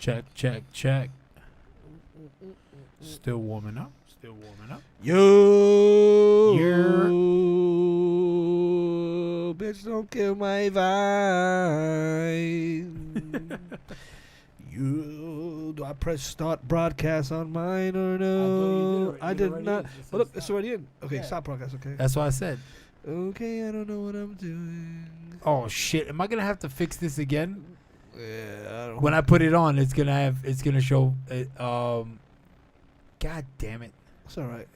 Check. Still warming up. Yo, Yo. bitch, don't kill my vibe. Do I press start broadcast on mine or no? I did not. Oh, look, it's already in. Okay, yeah. Stop broadcast. Okay. That's what I said. Okay, I don't know what I'm doing. Oh shit! Am I gonna have to fix this again? Yeah. When I put it on, it's gonna show. God damn it! It's all right.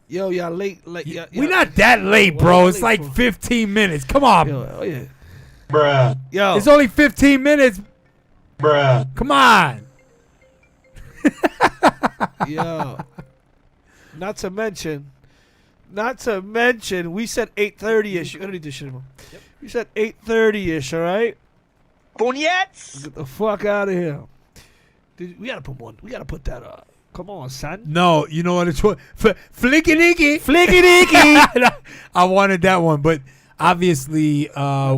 Yo, y'all late. We're not that late, bro. It's like 15 minutes. Come on. Yo, oh yeah. Bruh. Yo. It's only 15 minutes. Bruh. Come on. Yo. Not to mention, we said 8:30ish. You're gonna need this shit, man. Yep. We said 8:30ish. All right. Boniets. Get the fuck out of here. We gotta put one. We gotta put that up. Come on, son. No, you know what it's for? Flicky Dicky. I wanted that one, but obviously, we're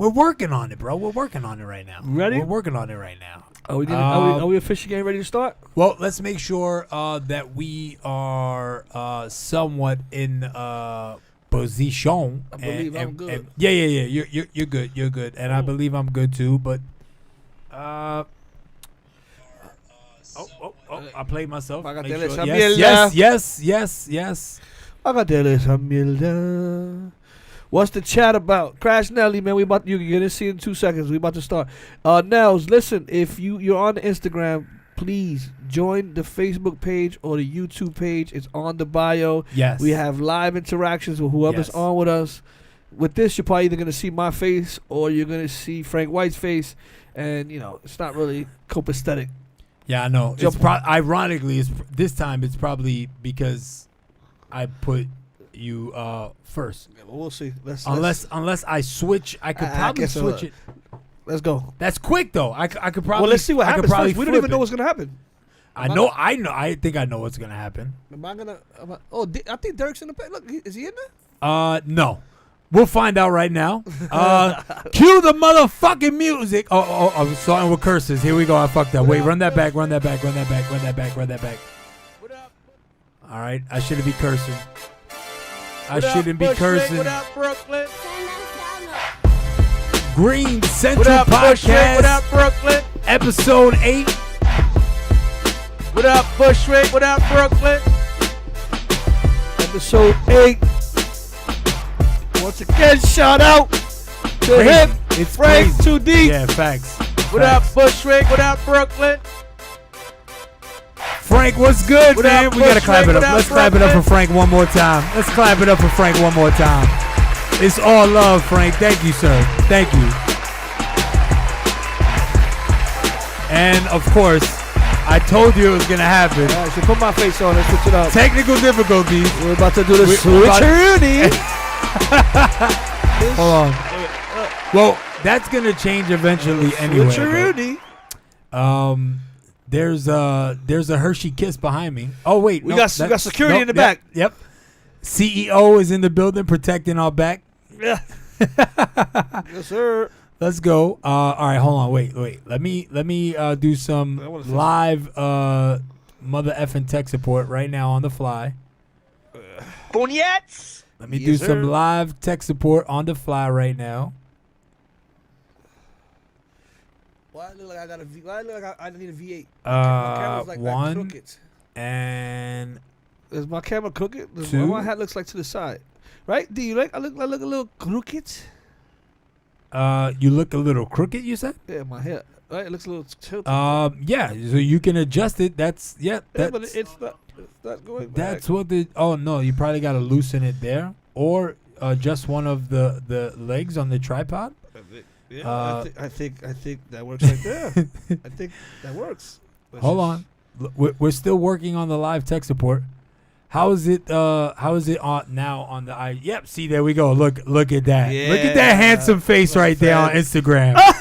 working on it, bro. We're working on it right now. Ready? We're working on it right now. Are we officially getting ready to start? Well, let's make sure that we are somewhat in position. I believe I'm good. Yeah. You're good. You're good, and I believe I'm good too. But I played myself. Make sure. Yes. What's the chat about? Crash Nelly, man. You can get to see in 2 seconds. We about to start. Nels, listen. If you're on Instagram, please join the Facebook page or the YouTube page. It's on the bio. Yes. We have live interactions with whoever's on with us. With this, you're probably either gonna see my face or you're gonna see Frank White's face, and it's not really copacetic. Yeah, I know. Ironically, this time it's probably because I put you first. Yeah, well, we'll see. Unless I switch, I could probably switch it. Let's go. That's quick though. I could probably. Well, let's see what happens first. We don't even know what's gonna happen. I know. I think I know what's gonna happen. I think Derek's in the pay. Look, is he in there? No. We'll find out right now. Cue the motherfucking music. Oh, I'm starting with curses. Here we go. I fucked up. Wait, run that back. What up? All right. I shouldn't be cursing. What up, Brooklyn? Greene Central Podcast. What up, Brooklyn? Episode 8. What up, Bushwick? What up, Brooklyn? Episode 8. Once again, shout out to him. It's Frank crazy. 2D. Yeah, facts. What up, Bushwick? What up, Brooklyn? Frank, what's good, man? We gotta clap it up. Let's clap it up for Frank one more time. It's all love, Frank. Thank you, sir. Thank you. And of course, I told you it was gonna happen. All right, so put my face on. Let's switch it up. Technical difficulties. We're about to do the switcheroonie. Hold on. Well, that's gonna change eventually anyway. Switcheroonie. There's a Hershey Kiss behind me. Oh wait, we got security in the back. Yep. CEO is in the building protecting our back. Yeah. Yes, sir. Let's go. All right, hold on. Wait. Let me do some live mother effing tech support right now on the fly. Boniets. Let me do some live tech support on the fly right now. Why look like I got a V? Why look like I need a V8? My camera's like crooked. And is my camera crooked? Two. My hat looks like to the side, right? Do you like? I look a little crooked. You look a little crooked. You said? Yeah, my hair. Right, it looks a little tilted. Yeah. So you can adjust it. That's but it's not going back. That's what the. Oh no, you probably got to loosen it there, or just one of the legs on the tripod. Yeah, I think that works right there. I think that works. Hold on, we're still working on the live tech support. How is it on now on the I? Yep, see there we go. Look at that. Yeah. Look at that handsome face right there on Instagram. Clap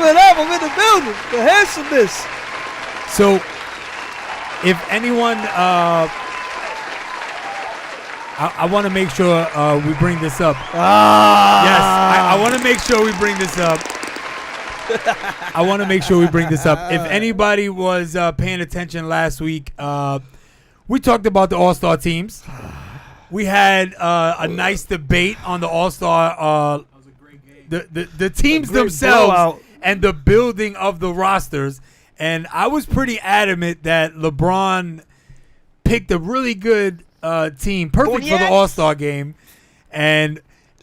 it up! I'm in the building. The handsomeness. So, if anyone I want to make sure we bring this up. Ah. Yes, I want to make sure we bring this up. I want to make sure we bring this up. If anybody was paying attention last week, we talked about the All-Star teams. We had a nice debate on the All-Star. That was a great game. The teams themselves blowout. and the building of the rosters. And I was pretty adamant that LeBron picked a really good team, perfect for the All-Star game. And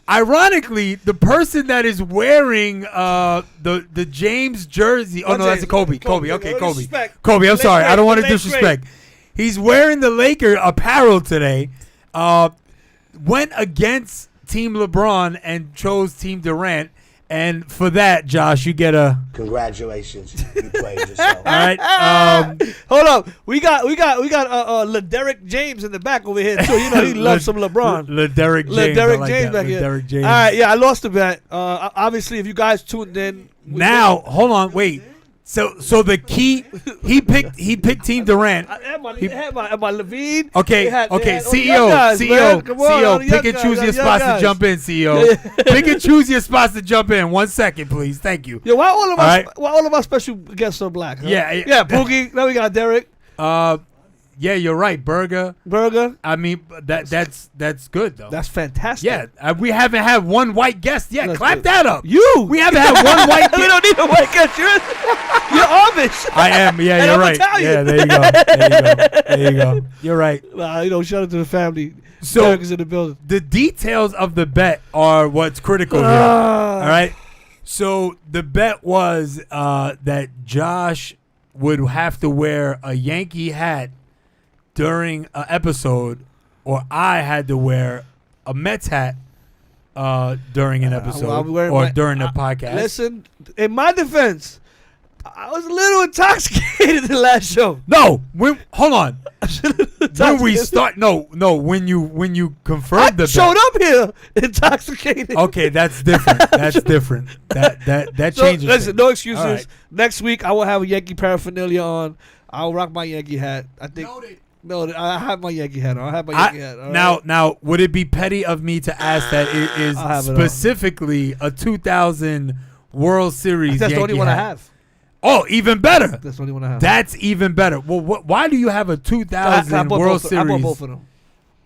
ironically, the person that is wearing the James jersey. Oh, no, that's a Kobe. Kobe. Okay, Kobe. Kobe, I'm sorry. I don't want to disrespect. He's wearing the Laker apparel today. Went against Team LeBron and chose Team Durant. And for that, Josh, you get a congratulations. You played yourself. All right. Hold up. We got Derek James in the back over here too. You know he loves some LeBron. Derek James. Derek I like James that. back here. Derek James. All right. Yeah, I lost the bet. Obviously, if you guys tuned in now, hold on, wait. So the key he picked Team Durant. I had my Levine. Okay, They had CEO, pick and choose your spots to jump in, CEO. Pick and choose your spots to jump in. 1 second, please. Thank you. Yeah, why all of our special guests are black? Huh? Yeah. Boogie. Now we got Derek. Yeah, you're right. Burger. I mean, that's good though. That's fantastic. Yeah, we haven't had one white guest yet. That's Clap good. that up. We haven't had one white guest. We don't need a white guest. You're Amish. I am. Yeah, And you're I'm right. Italian. Yeah, there you go. You're right. Shout out to the family. So Derek is in the building. the details of the bet are what's critical here. All right. So the bet was that Josh would have to wear a Yankee hat during an episode, or I had to wear a Mets hat during an episode or during the podcast. Listen, in my defense, I was a little intoxicated the last show. No, hold on. When we start, when you confirmed the bet. Showed up here intoxicated. Okay, that's different. That changes. Listen, things. no excuses. All right. Next week I will have a Yankee paraphernalia on. I'll rock my Yankee hat. I think. No, I have my Yankee hat on. All right? Now, would it be petty of me to ask that it is specifically a 2000 World Series That's Yankee the only one hat? I have. Oh, even better. That's the only one I have. That's even better. Well, why do you have a 2000 World Series? I bought both of them.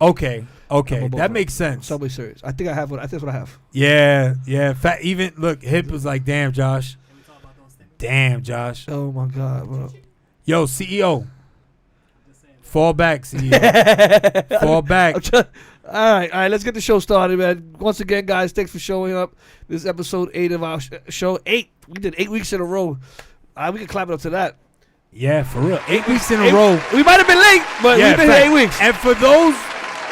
Okay, that makes sense. Subway Series. I think I have one. I think that's what I have. Yeah. Even look, Hip was like, "Damn, Josh. Damn, Josh. Oh my God, bro. Yo, CEO. Fall back, CEO. Fall back. All right. Let's get the show started, man. Once again, guys, thanks for showing up. This is episode 8 of our show. 8. We did 8 weeks in a row. We can clap it up to that. Yeah, for real. 8 weeks in a row. We might have been late, but we've been here 8 weeks. And for those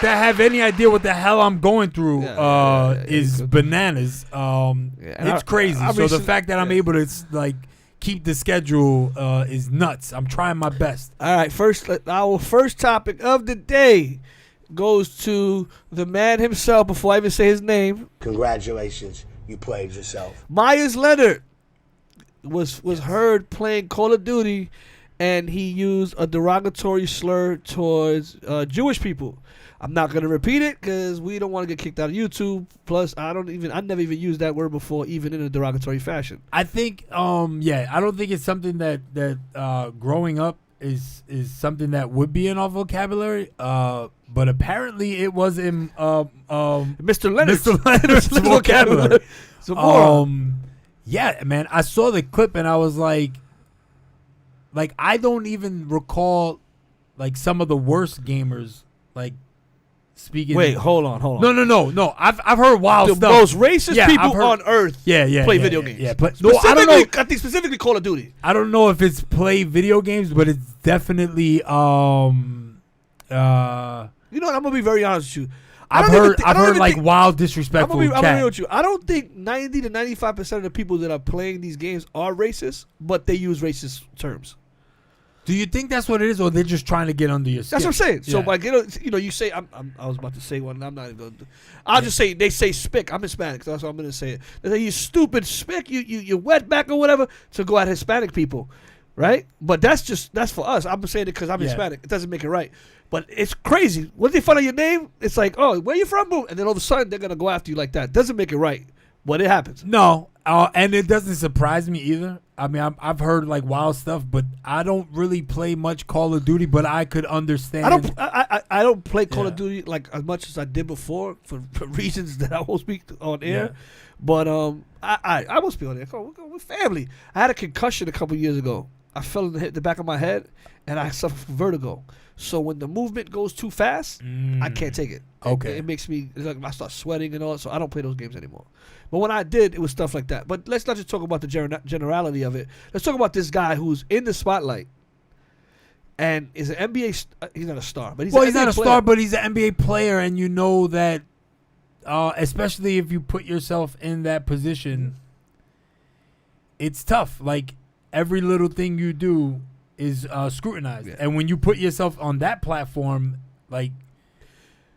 that have any idea what the hell I'm going through, is bananas. It's crazy. So the fact that I'm able to keep the schedule is nuts. I'm trying my best. All right, our first topic of the day goes to the man himself. Before I even say his name, Congratulations, you played yourself. Meyers Leonard was heard playing Call of Duty, and he used a derogatory slur towards Jewish people. I'm not gonna repeat it because we don't want to get kicked out of YouTube. Plus, I never even used that word before, even in a derogatory fashion. I think, I don't think it's something that growing up is something that would be in our vocabulary. But apparently, it was in Mr. Leonard's vocabulary. So yeah, man, I saw the clip and I was like I don't even recall some of the worst gamers speaking. Wait, hold on. No. I've heard wild the stuff. Most racist people on earth. Play video games. Yeah, I don't know. I think specifically Call of Duty. I don't know if it's play video games, but it's definitely You know what? I'm gonna be very honest with you. I've heard wild disrespectful I'm chat. gonna be with you. I don't think 90 to 95% of the people that are playing these games are racist, but they use racist terms. Do you think that's what it is, or they're just trying to get under your skin? That's what I'm saying. Yeah. So you say I was about to say one, and I'm not even going to. I'll just say they say spick. I'm Hispanic, so that's what I'm going to say it. They say you stupid spick, you wetback or whatever to go at Hispanic people. right? But that's for us. I'm saying it because I'm Hispanic. It doesn't make it right. But it's crazy. Once they find out your name, it's like, oh, where you from? Boom. And then all of a sudden, they're going to go after you like that. Doesn't make it right. But it happens. No. And it doesn't surprise me either. I mean, I've heard like wild stuff, but I don't really play much Call of Duty, but I could understand. I don't play Call of Duty like as much as I did before for reasons that I won't speak on air. Yeah. But I will speak on air. We're family. I had a concussion a couple years ago. I fell in the back of my head, and I suffered from vertigo. So when the movement goes too fast, I can't take it. Okay. It makes me, like, I start sweating and all, so I don't play those games anymore. But when I did, it was stuff like that. But let's not just talk about the generality of it. Let's talk about this guy who's in the spotlight and is an NBA he's not a star, but he's not a star, but he's an NBA player, and you know that, especially if you put yourself in that position, it's tough. Like, every little thing you do is scrutinized. Yeah. And when you put yourself on that platform, like...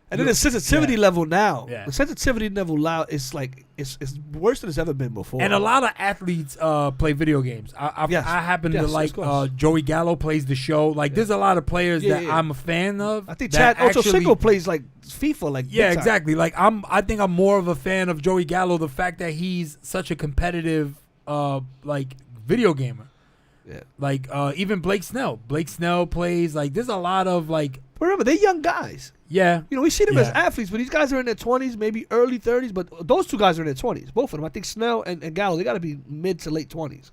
And then the sensitivity level now. Yeah. The sensitivity level now is like... It's worse than it's ever been before. And a lot of athletes play video games. I happen to like... Joey Gallo plays the show. Like, there's a lot of players that I'm a fan of. I think Chad Ochocinco plays like FIFA. Like, yeah, exactly. Like, I think I'm more of a fan of Joey Gallo. The fact that he's such a competitive like video gamer. Yeah. Like, even Blake Snell. Blake Snell plays, like, there's a lot of, like... Remember, they're young guys. Yeah. You know, we see them as athletes, but these guys are in their 20s, maybe early 30s, but those two guys are in their 20s. Both of them. I think Snell and Gallo, they got to be mid to late 20s.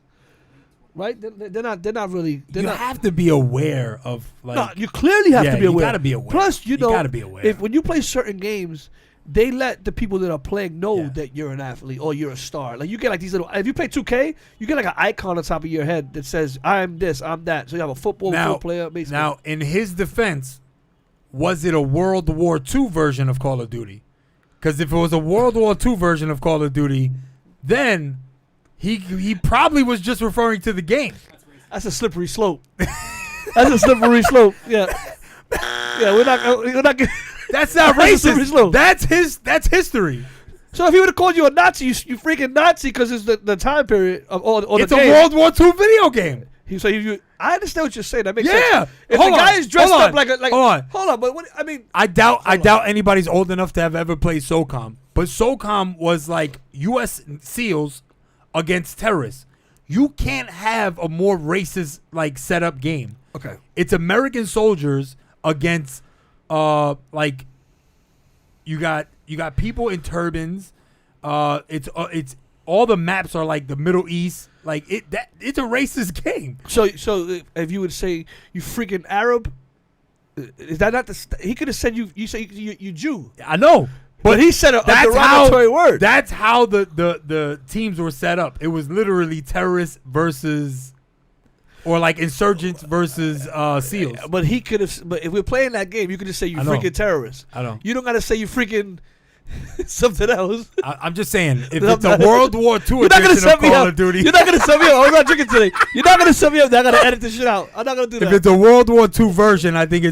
Right? They're not really... You have to be aware of, like... No, you clearly have to be aware. You got to be aware. Plus, you know, got to be aware. If when you play certain games... They let the people that are playing know that you're an athlete or you're a star. Like, you get like these little... If you play 2K, you get like an icon on the top of your head that says, I'm this, I'm that. So you have a football player, basically. Now, in his defense, was it a World War II version of Call of Duty? Because if it was a World War II version of Call of Duty, then he probably was just referring to the game. That's a slippery slope. That's a slippery slope. Yeah. Yeah, we're not That's not racist. That's history. So if he would have called you a Nazi, you freaking Nazi, because it's the time period of all it's the game. World War II video game. I understand what you're saying. That makes sense. If the guy is dressed up like hold on, but what I mean, I doubt anybody's old enough to have ever played SOCOM. But SOCOM was like U.S. SEALs against terrorists. You can't have a more racist like setup game. Okay, it's American soldiers against. Like you got people in turbans. It's all the maps are like the Middle East. Like it's a racist game. So if you would say you freaking Arab, is that not the? He could have said you say you Jew. I know, but he said a derogatory word. That's how the teams were set up. It was literally terrorists versus. Or like insurgents versus SEALs. But he could have. But if we're playing that game, you could just say you freaking terrorist. I know. You don't gotta say you freaking something else. I'm just saying, if it's a World War II edition of Call of Duty, you're not gonna set me up. I'm not drinking today. You're not gonna set me up. I gotta edit this shit out. I'm not gonna do that. If it's a World War II version, I think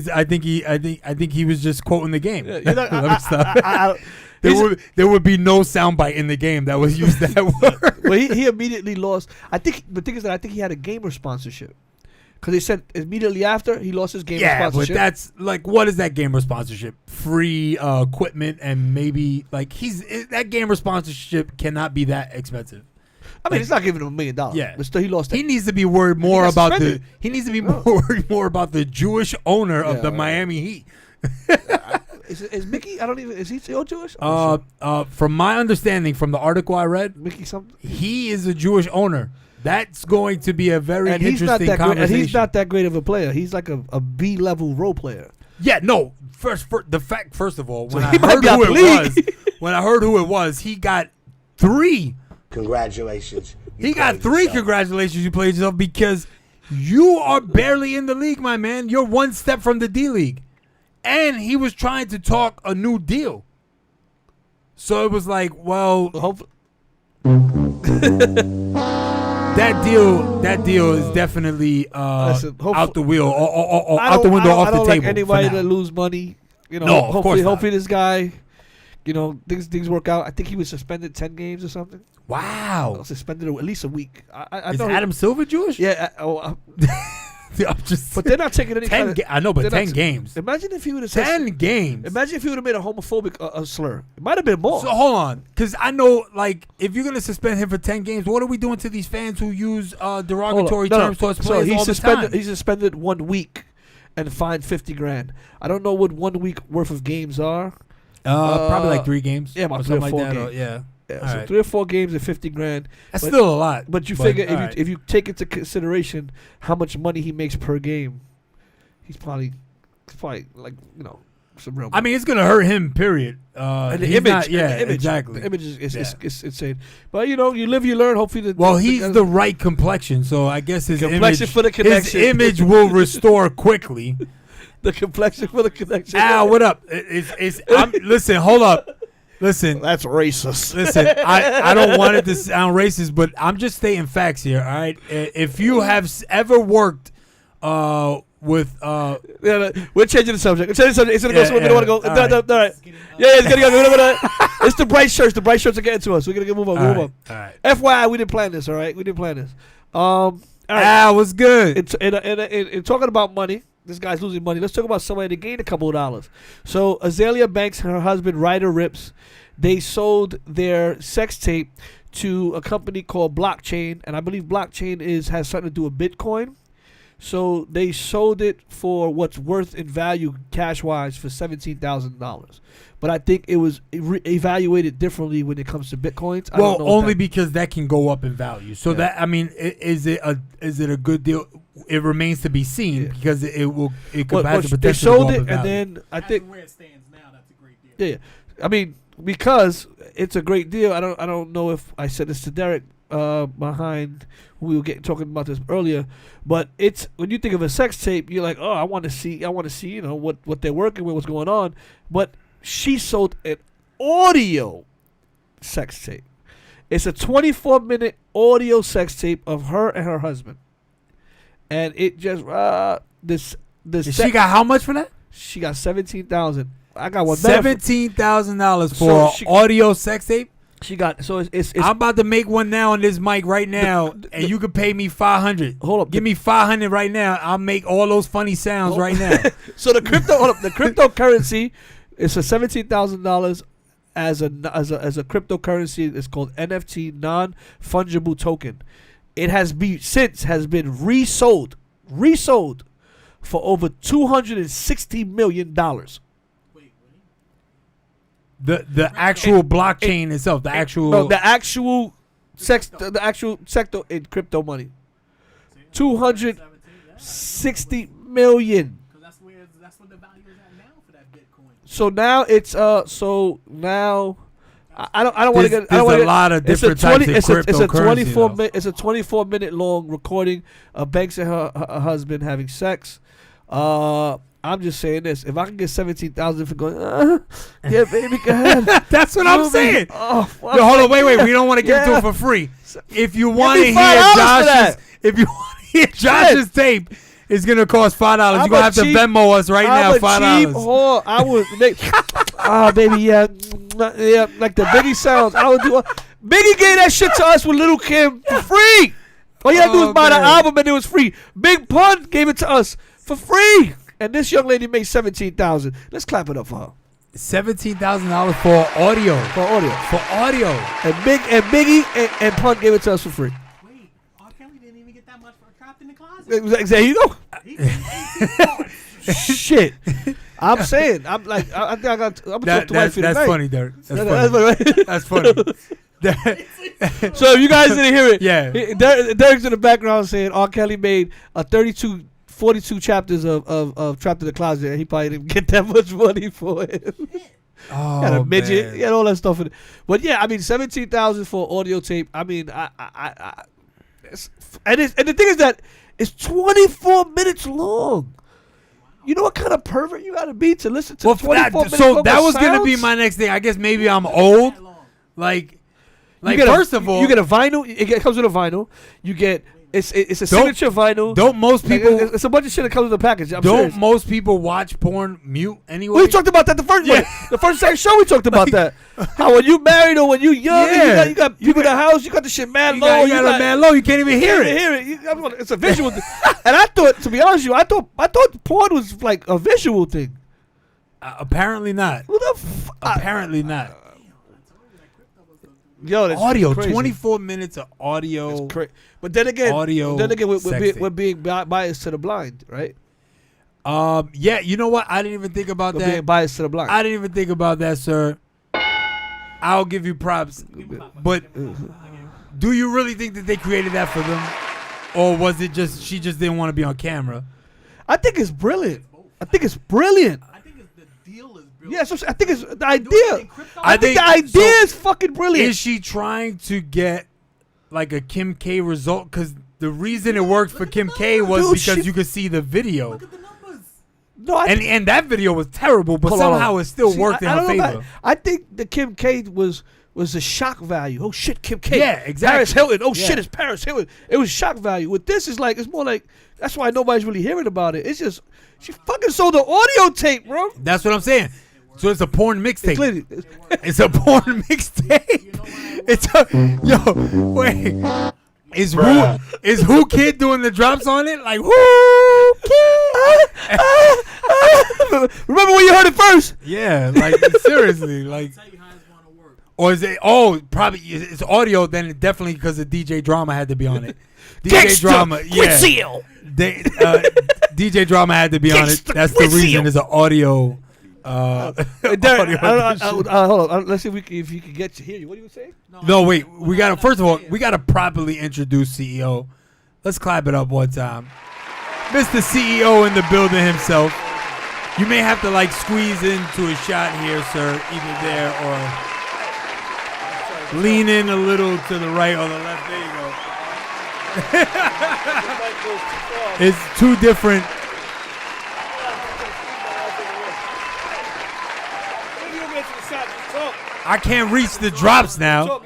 he was just quoting the game. Yeah, There would be no soundbite in the game that was used that word. Well, he immediately lost. I think the thing is that I think he had a gamer sponsorship because they said immediately after he lost his gamer sponsorship. Yeah, but that's like, what is that gamer sponsorship? Free equipment and maybe like that gamer sponsorship cannot be that expensive. I mean, it's not giving him $1 million. Yeah, but still, he lost. He needs to be worried more about He needs to be worried more about the Jewish owner of the Miami Heat. Is Mickey? I don't even. Is he still Jewish? From my understanding, from the article I read, Mickey something. He is a Jewish owner. That's going to be a very interesting conversation. And he's not that great of a player. He's like a B-level role player. Yeah, no. First of all, when I heard who it was, he got 3. Congratulations. He got 3 congratulations. You played yourself because you are barely in the league, my man. You're one step from the D-League. And he was trying to talk a new deal. So it was like, well, that deal is definitely out the wheel, or out the window, off the table. I don't like anybody to lose money. You know, hopefully this guy things work out. I think he was suspended 10 games or something. Wow. Suspended at least a week. I Is know Adam Silver Jewish? Yeah. I'm just. But they're not taking any 10 I know, but 10 not- games. Imagine if he would have 10 games. Imagine if he would have made a homophobic slur. It might have been more. So hold on, because I know, like, if you're gonna suspend him for 10 games, what are we doing to these fans who use derogatory terms towards players all the time? He's suspended 1 week and fined $50,000. I don't know what 1 week worth of games are. Probably like 3 games. Yeah, about or 3 or something 4 like that, games. yeah. Yeah, All so right. 3 or 4 games and $50,000. That's still a lot. But you figure all right. if you take into consideration how much money he makes per game, he's probably like some real. I mean, it's gonna hurt him. Period. And the he's image, not- yeah, and the image, exactly. The image is Yeah. it's insane. But you live, you learn. Hopefully, He's the right complexion, so I guess his complexion image, for the connection. his image will restore quickly. the complexion for the connection. Al, what up? Listen, hold up. Listen, That's racist. listen. I don't want it to sound racist, but I'm just stating facts here. All right. If you have ever worked with We're changing the subject. It's gonna go somewhere we don't want to go. All All right. Yeah, it's gonna go. It's the bright shirts. The bright shirts are getting to us. We're gonna move on. all Move right, on. all right. FYI, we didn't plan this. All right, we didn't plan this. All right. Al, what's good? In talking about money, this guy's losing money. Let's talk about somebody that gained a couple of dollars. So Azaelia Banks and her husband Ryder Ripps, they sold their sex tape to a company called Blockchain, and I believe Blockchain has something to do with Bitcoin. So they sold it for what's worth in value cash wise for $17,000. But I think it was evaluated differently when it comes to Bitcoins. Well, only because that can go up in value. So that is it a good deal? It remains to be seen because it could have the potential they sold to go up it, in value. and then I think where it stands now, that's a great deal. yeah. I mean, because it's a great deal. I don't know if I said this to Derek behind we were talking about this earlier, but it's when you think of a sex tape, you're like, oh, I want to see, what they're working with, what's going on. But she sold an audio sex tape. It's a 24-minute audio sex tape of her and her husband, and it just she got how much for that? She got $17,000. I got one better. $17,000 for audio sex tape. She got it's I'm about to make one now on this mic right now, and you could pay me $500. Hold up, give me $500 right now. I'll make all those funny sounds right now. So the cryptocurrency is for $17,000 as a cryptocurrency. It's called NFT, non-fungible token. It has been resold for over $260 million. The actual blockchain itself, the actual sector in crypto money, $260 million. That's what the value is at now for that Bitcoin. So now it's I don't want to get. There's a lot of different types of cryptocurrency. It's a 24-minute long recording of Banks and her husband having sex. I'm just saying this. If I can get $17,000 for going, yeah, baby, go ahead. That's what I'm saying. Oh, yo, hold on, wait. We don't want to give it to him for free. If you want to hear Josh's tape, it's gonna cost $5. You're gonna have to Venmo us right now, $5. I would make, baby, yeah, like the Biggie sounds. I would do. Biggie gave that shit to us with Lil' Kim for free. All you had to do was buy the album and it was free. Big Pun gave it to us for free. And this young lady made $17,000. Let's clap it up for her. $17,000 for audio. And Biggie and Pun gave it to us for free. Wait, R. Kelly didn't even get that much for Trapped in the Closet. There you go. He paid Shit. I'm saying. I'm like. I think I'm gonna talk to wife That's funny, Derek. That's funny. So if you guys didn't hear it, yeah. Derek's in the background saying R. Kelly made 42 chapters of Trapped in the Closet, and he probably didn't get that much money for it. Oh, he had a midget, man. he had all that stuff in it. But yeah, I mean, $17,000 for audio tape. I mean, and the thing is that it's 24 minutes long. You know what kind of pervert you gotta be to listen to 24 minutes long. So that was gonna be sounds? my next thing. I guess maybe I'm old. Like you get first of all, you get a vinyl. It comes with a vinyl. You get It's a signature vinyl. Don't most Like, people? it's a bunch of shit that comes in the package. I'm Don't serious. most people watch porn mute anyway? We talked about that the first second show. We talked about that. How when you married or when you young, Yeah. you got people in the house. You got the shit mad You low. got it mad low. You can't even hear it. It's a visual thing. And I thought, to be honest with you, I thought porn was like a visual thing. Apparently not. Who the fuck? Apparently not. Yo, that's Audio. crazy. 24 minutes of audio. That's crazy. But then again, Audio we're being biased to the blind, right? Yeah. You know what? I didn't even think about We're that. being biased to the blind. I didn't even think about that, sir. I'll give you props. But do you really think that they created that for them? Or was it just she just didn't want to be on camera? I think it's brilliant. I think it's brilliant. I think it's the deal is brilliant. Yeah, so I think it's the idea. I think the so idea is fucking brilliant. Is she trying to get like a Kim K result? Because the reason it worked for Kim K was Dude, because she- you could see the video. Look at the numbers. No, And that video was terrible, but Hold on, somehow hold on. it still See, worked in I her don't know favor. about- I think the Kim K was a shock value. Oh shit, Kim K. Yeah, exactly. Paris Hilton. Oh Yeah. shit, it's Paris Hilton. It was shock value. With this, it's more like that's why nobody's really hearing about it. It's just she fucking sold the audio tape, bro. That's what I'm saying. So it's a porn mixtape. Clearly, It's a porn mixtape. It's a wait. Is who kid doing the drops on it? Like who kid? remember when you heard it first? Yeah, like seriously, like. Tell you how it's going to work. Or is it? Oh, probably it's audio. Then it definitely because the DJ Drama had to be on it. DJ Gangsta Drama, yeah. Seal. DJ Drama had to be on it. Gangsta That's the reason. Seal. It's an audio. Audio Hold on. Let's see if you can get to hear you. What do you say? No, wait. We gotta first of all we gotta properly introduce CEO. Let's clap it up one time, Mr. CEO in the building himself. You may have to like squeeze into a shot here, sir. Either there or lean in a little to the right or the left. There you go. It's two different. I can't reach the drops now.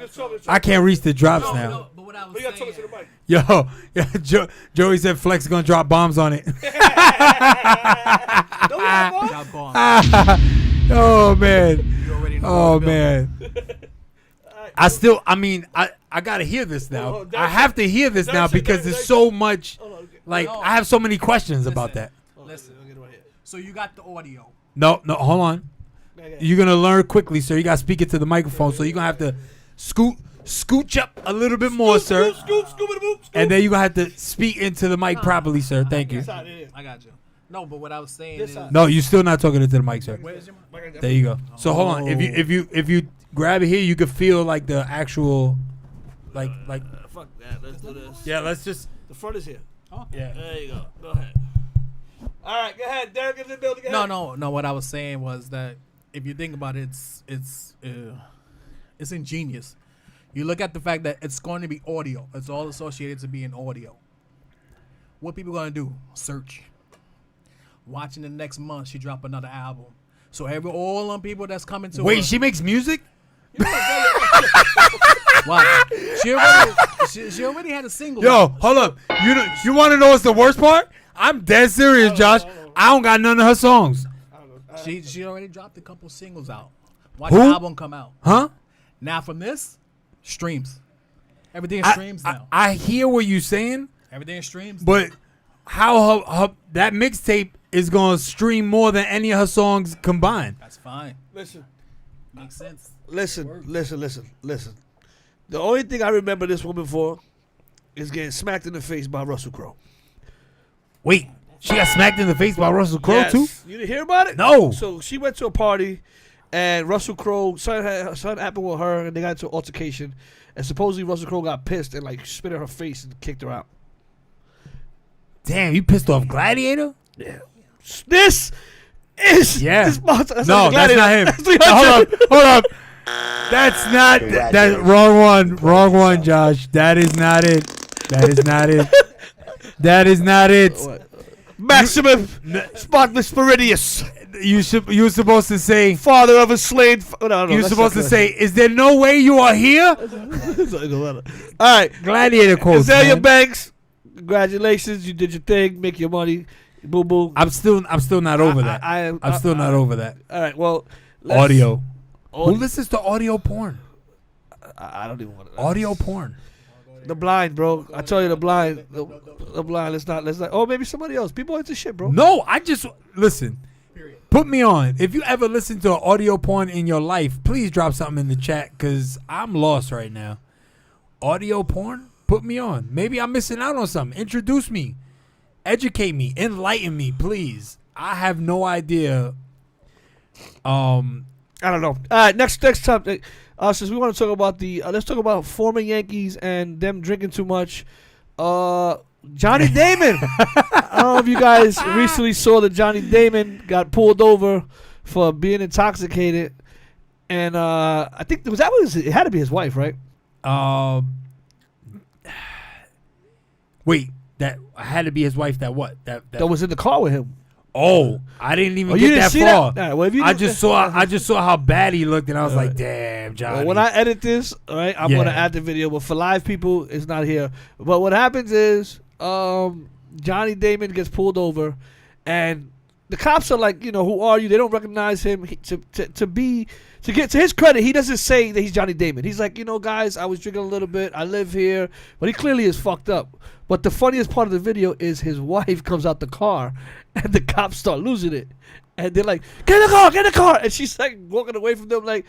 I can't reach the drops now. No, but what I was saying. Yo, Joey said Flex gonna drop bombs on it. Got bombed. Oh man. You already know Oh what we're man. I gotta hear this now. I have to hear this now because there's so much. Like I have so many questions about that. Listen. So you got the audio. No, hold on. You're gonna learn quickly, sir. You gotta speak it to the microphone, so you're gonna have to scooch up a little bit more, sir. And then you're gonna have to speak into the mic properly, sir. Thank you. I got you. No, but what I was saying is. No, you're still not talking into the mic, sir. Where's your mic? There you go. So hold on. If you grab it here, you can feel like the actual, like. Fuck that. Let's do this. Yeah, let's just. The front is here. Yeah. There you go. Go ahead. All right, go ahead. Derek in the building. Go ahead. No. What I was saying was that if you think about it, it's ingenious. You look at the fact that it's going to be audio. It's all associated to being audio. What people going to do? Search. Watching the next month, she drop another album. So all them people that's coming to Wait, her, she makes music? Wow. She already had a single. Yo, hold up. You want to know what's the worst part? I'm dead serious, Josh. I don't got none of her songs. She already dropped a couple singles out. Watch Who? the album come out. Huh? Now from this, streams. Everything is streams now. I hear what you're saying, Everything is streams. but how her that mixtape is gonna stream more than any of her songs combined? That's fine. Listen. Makes sense. Listen. The only thing I remember this woman for is getting smacked in the face by Russell Crowe. Wait, she got smacked in the face by Russell Crowe Yes. too? You didn't hear about it? No. So she went to a party, and Russell Crowe, something happened with her, and they got into an altercation. And supposedly Russell Crowe got pissed and like spit in her face and kicked her out. Damn, you pissed off Gladiator? Yeah. This is Yeah. monster. No, that's not him. Hold up. That's not that wrong one, Josh. That is not it. That is not it. Maximum Sparkless Spiridius, You were supposed to say. father of a slain. No, You were supposed to say, "Is there no way you are here?" All right, Gladiator quotes. Azaelia Man. Banks Congratulations, you did your thing. Make your money. Boo boo. I'm still not over that. I'm still not over that. All right. Well, Audio. Who listens to audio porn? I don't even want to. Audio porn. The blind, bro. I tell you, the blind. The blind. Let's not. Oh, maybe somebody else. People into shit, bro. No, I just listen. Put me on. If you ever listen to audio porn in your life, please drop something in the chat because I'm lost right now. Audio porn? Put me on. Maybe I'm missing out on something. Introduce me. Educate me. Enlighten me, please. I have no idea. I don't know. All right, next topic. Since we want to talk about let's talk about former Yankees and them drinking too much. Johnny Damon. I don't know if you guys recently saw that Johnny Damon got pulled over for being intoxicated, and I think it had to be his wife, right? Wait, that had to be his wife. That was in the car with him. Oh, I didn't even get that far. That? Right, well, I just saw how bad he looked, and I was like, "Damn, Johnny." Well, when I edit this, all right, I'm gonna add the video, but for live people, it's not here. But what happens is, Johnny Damon gets pulled over, and the cops are like, who are you? They don't recognize him. To get to his credit, he doesn't say that he's Johnny Damon. He's like, guys, I was drinking a little bit. I live here, but he clearly is fucked up. But the funniest part of the video is his wife comes out the car, and the cops start losing it, and they're like, get in the car, and she's like walking away from them like,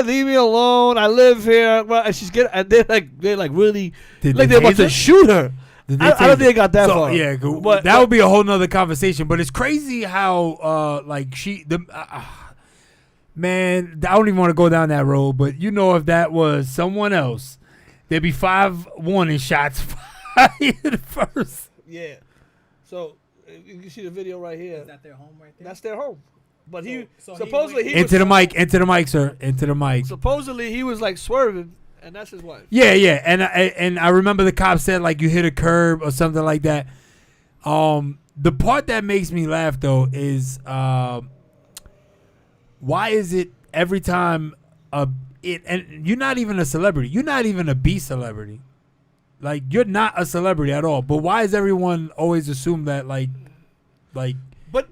leave me alone. I live here, and they're like really like they're about to shoot her. I don't think it got that far. Yeah, but that would be a whole nother conversation. But it's crazy how man, I don't even want to go down that road. But if that was someone else, there'd be 5 warning shots fired first. Yeah. So you can see the video right here. Is that their home right there? That's their home. But supposedly he into the mic, sir, into the mic. Supposedly he was like swerving. And that's his wife. Yeah, and I remember the cop said like you hit a curb or something like that. The part that makes me laugh though is why is it every time and you're not even a celebrity, you're not even a B celebrity, like you're not a celebrity at all. But why is everyone always assume that like? But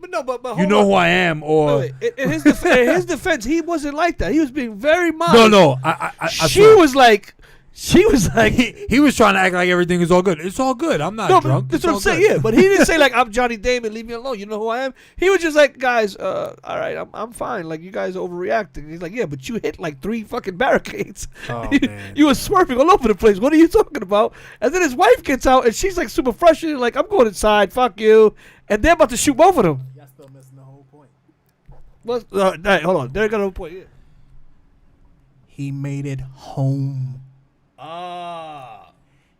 you know who I am, or wait. In his defense, he wasn't like that. He was being very mild. No. She was like, he was trying to act like everything is all good. It's all good. I'm not drunk. That's what I'm saying. Yeah, but he didn't say like I'm Johnny Damon. Leave me alone. You know who I am. He was just like, guys, all right, I'm fine. Like you guys are overreacting. He's like, yeah, but you hit like 3 fucking barricades. Oh, man. You were swerving all over the place. What are you talking about? And then his wife gets out and she's like super frustrated. Like I'm going inside. Fuck you. And they're about to shoot both of them. Y'all still missing the whole point. Hey, hold on. They're got a point. Yeah. He made it home.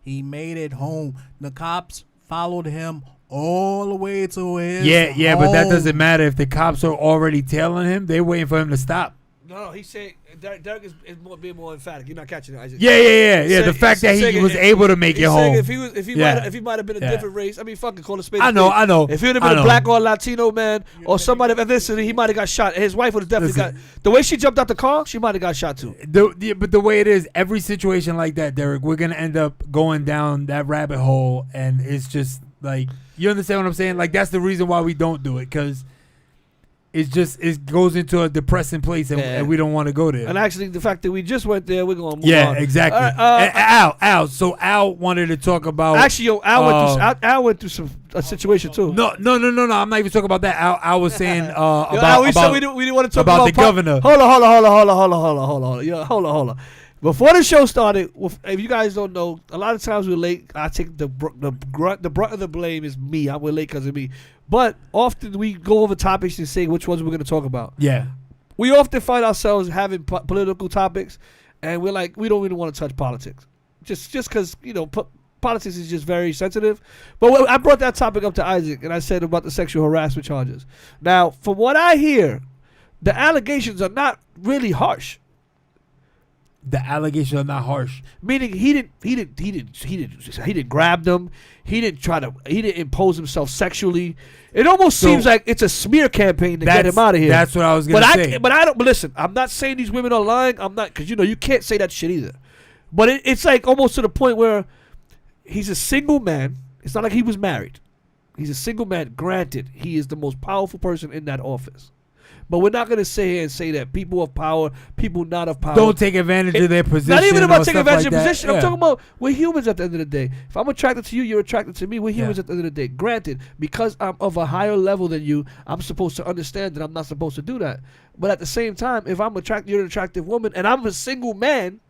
He made it home. The cops followed him all the way to his Yeah, home. but that doesn't matter if the cops are already tailing him. They're waiting for him to stop. No, he's saying Derek is being more emphatic. You're not catching it, Isaac. Yeah. The fact that he was able to make it home. If he might have been a different race, I mean, fucking call a spade. I know. If he would have been a black or Latino man or somebody of ethnicity, he might have got shot. His wife would have definitely got. The way she jumped out the car, she might have got shot too. But the way it is, every situation like that, Derek, we're gonna end up going down that rabbit hole, and it's just like, you understand what I'm saying? Like that's the reason why we don't do it, because it goes into a depressing place, and we don't want to go there. And actually, the fact that we just went there, we're going to move on. Yeah, exactly. Al. So Al wanted to talk about. Actually, Al went through a situation too. No. I'm not even talking about that. Al was saying about. We didn't want to talk about the governor. Hold on. Before the show started, if you guys don't know, a lot of times we're late. I take the brunt of the blame is me. We're late because of me. But often we go over topics and say which ones we're going to talk about. Yeah. We often find ourselves having political topics, and we're like, we don't really want to touch politics. Just because, politics is just very sensitive. But I brought that topic up to Isaac, and I said about the sexual harassment charges. Now, from what I hear, the allegations are not really harsh. The allegations are not harsh. Meaning he didn't grab them. He didn't impose himself sexually. It almost seems like it's a smear campaign to get him out of here. That's what I was going to say. But listen, I'm not saying these women are lying. I'm not, because you can't say that shit either. But it's like almost to the point where he's a single man. It's not like he was married. He's a single man. Granted, he is the most powerful person in that office. But we're not going to sit here and say that people of power, people not of power, don't take advantage of their position. Not even about or taking stuff advantage like of that. position. Yeah. I'm talking about we're humans at the end of the day. If I'm attracted to you, you're attracted to me. We're humans at the end of the day. Granted, because I'm of a higher level than you, I'm supposed to understand that I'm not supposed to do that. But at the same time, if I'm attracted, you're an attractive woman, and I'm a single man,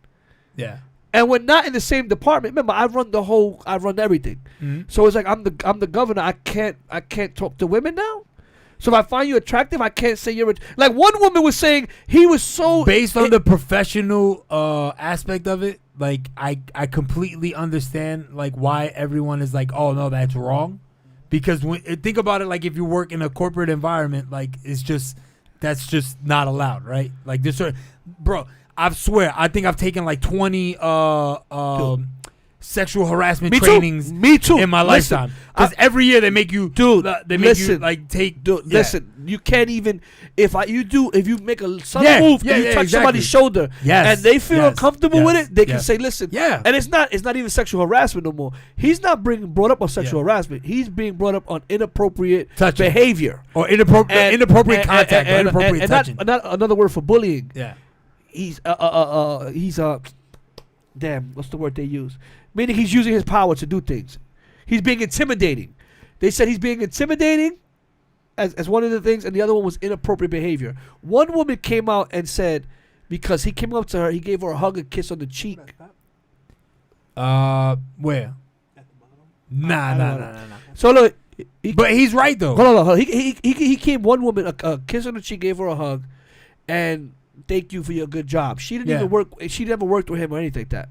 Yeah. and we're not in the same department. Remember, I run everything. Mhm. So it's like I'm the governor. I can't talk to women now. So if I find you attractive, I can't say you're like one woman was saying he was so Based on the professional aspect of it, like I completely understand like why everyone is like, oh no, that's wrong. Because think about it, like if you work in a corporate environment, like that's just not allowed, right? Like this, bro. I swear, I think I've taken like 20 sexual harassment trainings. Me too. In my lifetime, because every year they make you, they make you like take. Listen, you can't even if you make a subtle move, and you touch somebody's shoulder, and they feel uncomfortable with it, they can say, listen, and it's not even sexual harassment no more. He's not being brought up on sexual harassment. He's being brought up on inappropriate behavior or inappropriate contact, or inappropriate touching. Not another word for bullying. Yeah, he's damn, what's the word they use? Meaning he's using his power to do things. He's being intimidating. They said he's being intimidating as one of the things, and the other one was inappropriate behavior. One woman came out and said, because he came up to her, he gave her a hug and kiss on the cheek. Where? Nah. So look, but he's right though. Hold on. He came one woman a kiss on the cheek, gave her a hug, and thank you for your good job. She didn't even work. She never worked with him or anything like that.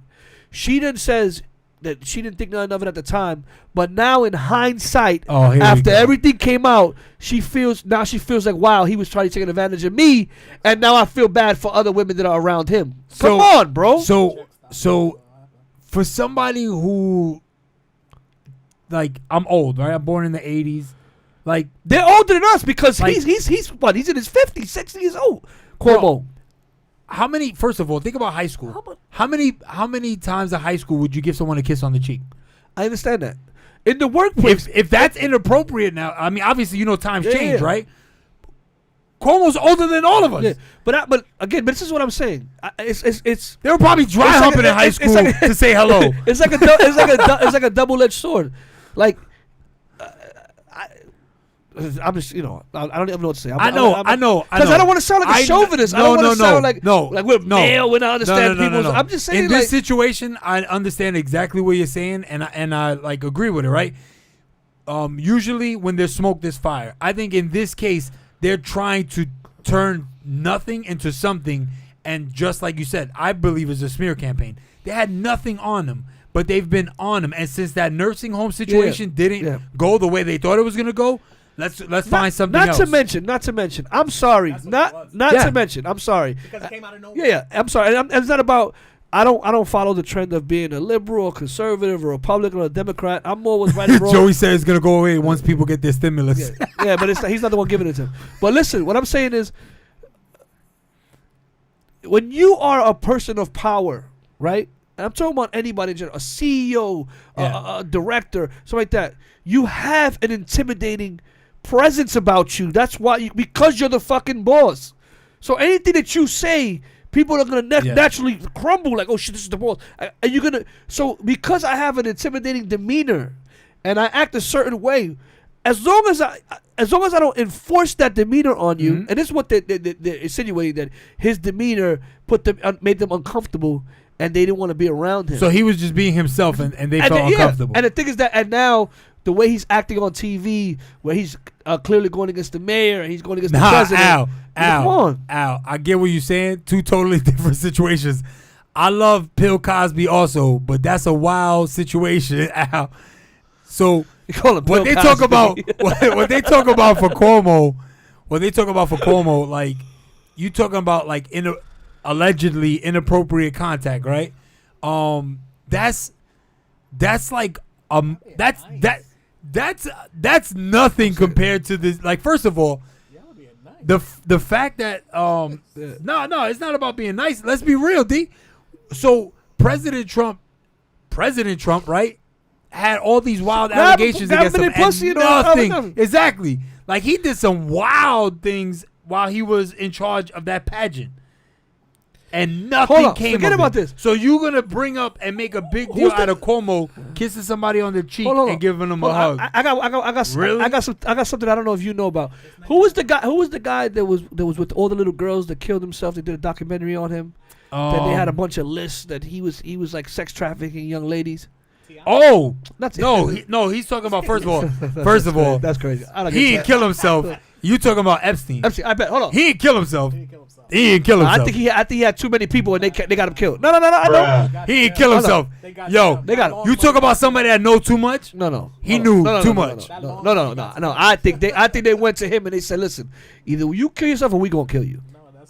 She then says that she didn't think nothing of it at the time, but now in hindsight, after everything came out, she feels like, wow, he was trying to take advantage of me, and now I feel bad for other women that are around him. Come on, bro. So for somebody who, like, I'm old, right? I'm born in the 80s. Like, they're older than us because like, he's in his 50s, 60 years old. Cuomo. How many? First of all, think about high school. How many times in high school would you give someone a kiss on the cheek? I understand that. In the workplace, if that's inappropriate now, I mean, obviously times change, right? Cuomo's older than all of us. Yeah. But again, this is what I'm saying. It's they were probably dry humping in high school to say hello. It's like a double-edged sword. Like I'm just, I don't even know what to say. I know. Because I don't want to sound like a chauvinist. I don't want to sound like we're male. We're not understanding people. No. I'm just saying, in this situation, I understand exactly what you're saying, and I like agree with it. Right? Usually, when there's smoke, there's fire. I think in this case, they're trying to turn nothing into something, and just like you said, I believe it's a smear campaign. They had nothing on them, but they've been on them, and since that nursing home situation didn't go the way they thought it was gonna go. Let's find something else. Not to mention. I'm sorry. Not to mention. I'm sorry. Because it came out of nowhere. Yeah. I'm sorry. And it's not about. I don't follow the trend of being a liberal, or conservative, or Republican, or a Democrat. I'm more what's right and wrong. Joey said it's gonna go away once people get their stimulus. Yeah, but he's not the one giving it to him. But listen, what I'm saying is, when you are a person of power, right? And I'm talking about anybody in general, a CEO, a director, something like that. You have an intimidating presence about you. That's why because you're the fucking boss. So anything that you say, people are gonna naturally crumble. Like, oh shit, this is the boss. And you're gonna. So because I have an intimidating demeanor, and I act a certain way, as long as I don't enforce that demeanor on you, and this is what they're insinuating, that his demeanor made them uncomfortable, and they didn't want to be around him. So he was just being himself, and they felt uncomfortable. And the thing is that, and now the way he's acting on TV, where he's clearly going against the mayor and he's going against the president. Come on. I get what you're saying. Two totally different situations. I love Bill Cosby also, but that's a wild situation, Al. So what they talk about for Cuomo, like you talking about like allegedly inappropriate contact, right? That's like that's nothing compared to this. Like, first of all, the fact that no, it's not about being nice. Let's be real, D. So President Trump, right? had all these wild Grab allegations him against in him, the pussy and and all- nothing. nothing. Exactly. Like he did some wild things while he was in charge of that pageant, and nothing Hold on, came. forget of about it. this. So you gonna bring up and make a big deal out of Cuomo kissing somebody on the cheek Hold on. and giving him a Hold on. hug? I got Really? I got something I don't know if you know about. Who was the guy that was with all the little girls that killed himself? They did a documentary on him. That they had a bunch of lists that he was like sex trafficking young ladies. Oh That's no, he's talking about first of all, that's crazy. I don't he get didn't that. kill himself. You talking about Epstein? I bet. Hold on. He didn't kill himself. He didn't kill himself. I think he had too many people and they got him killed. No. I know. He didn't kill himself. Yo, They got him. you talk about somebody that know too much. No. He Hold knew on. No, too no, much. No. I think they went to him and they said, listen, either you kill yourself or we gonna kill you.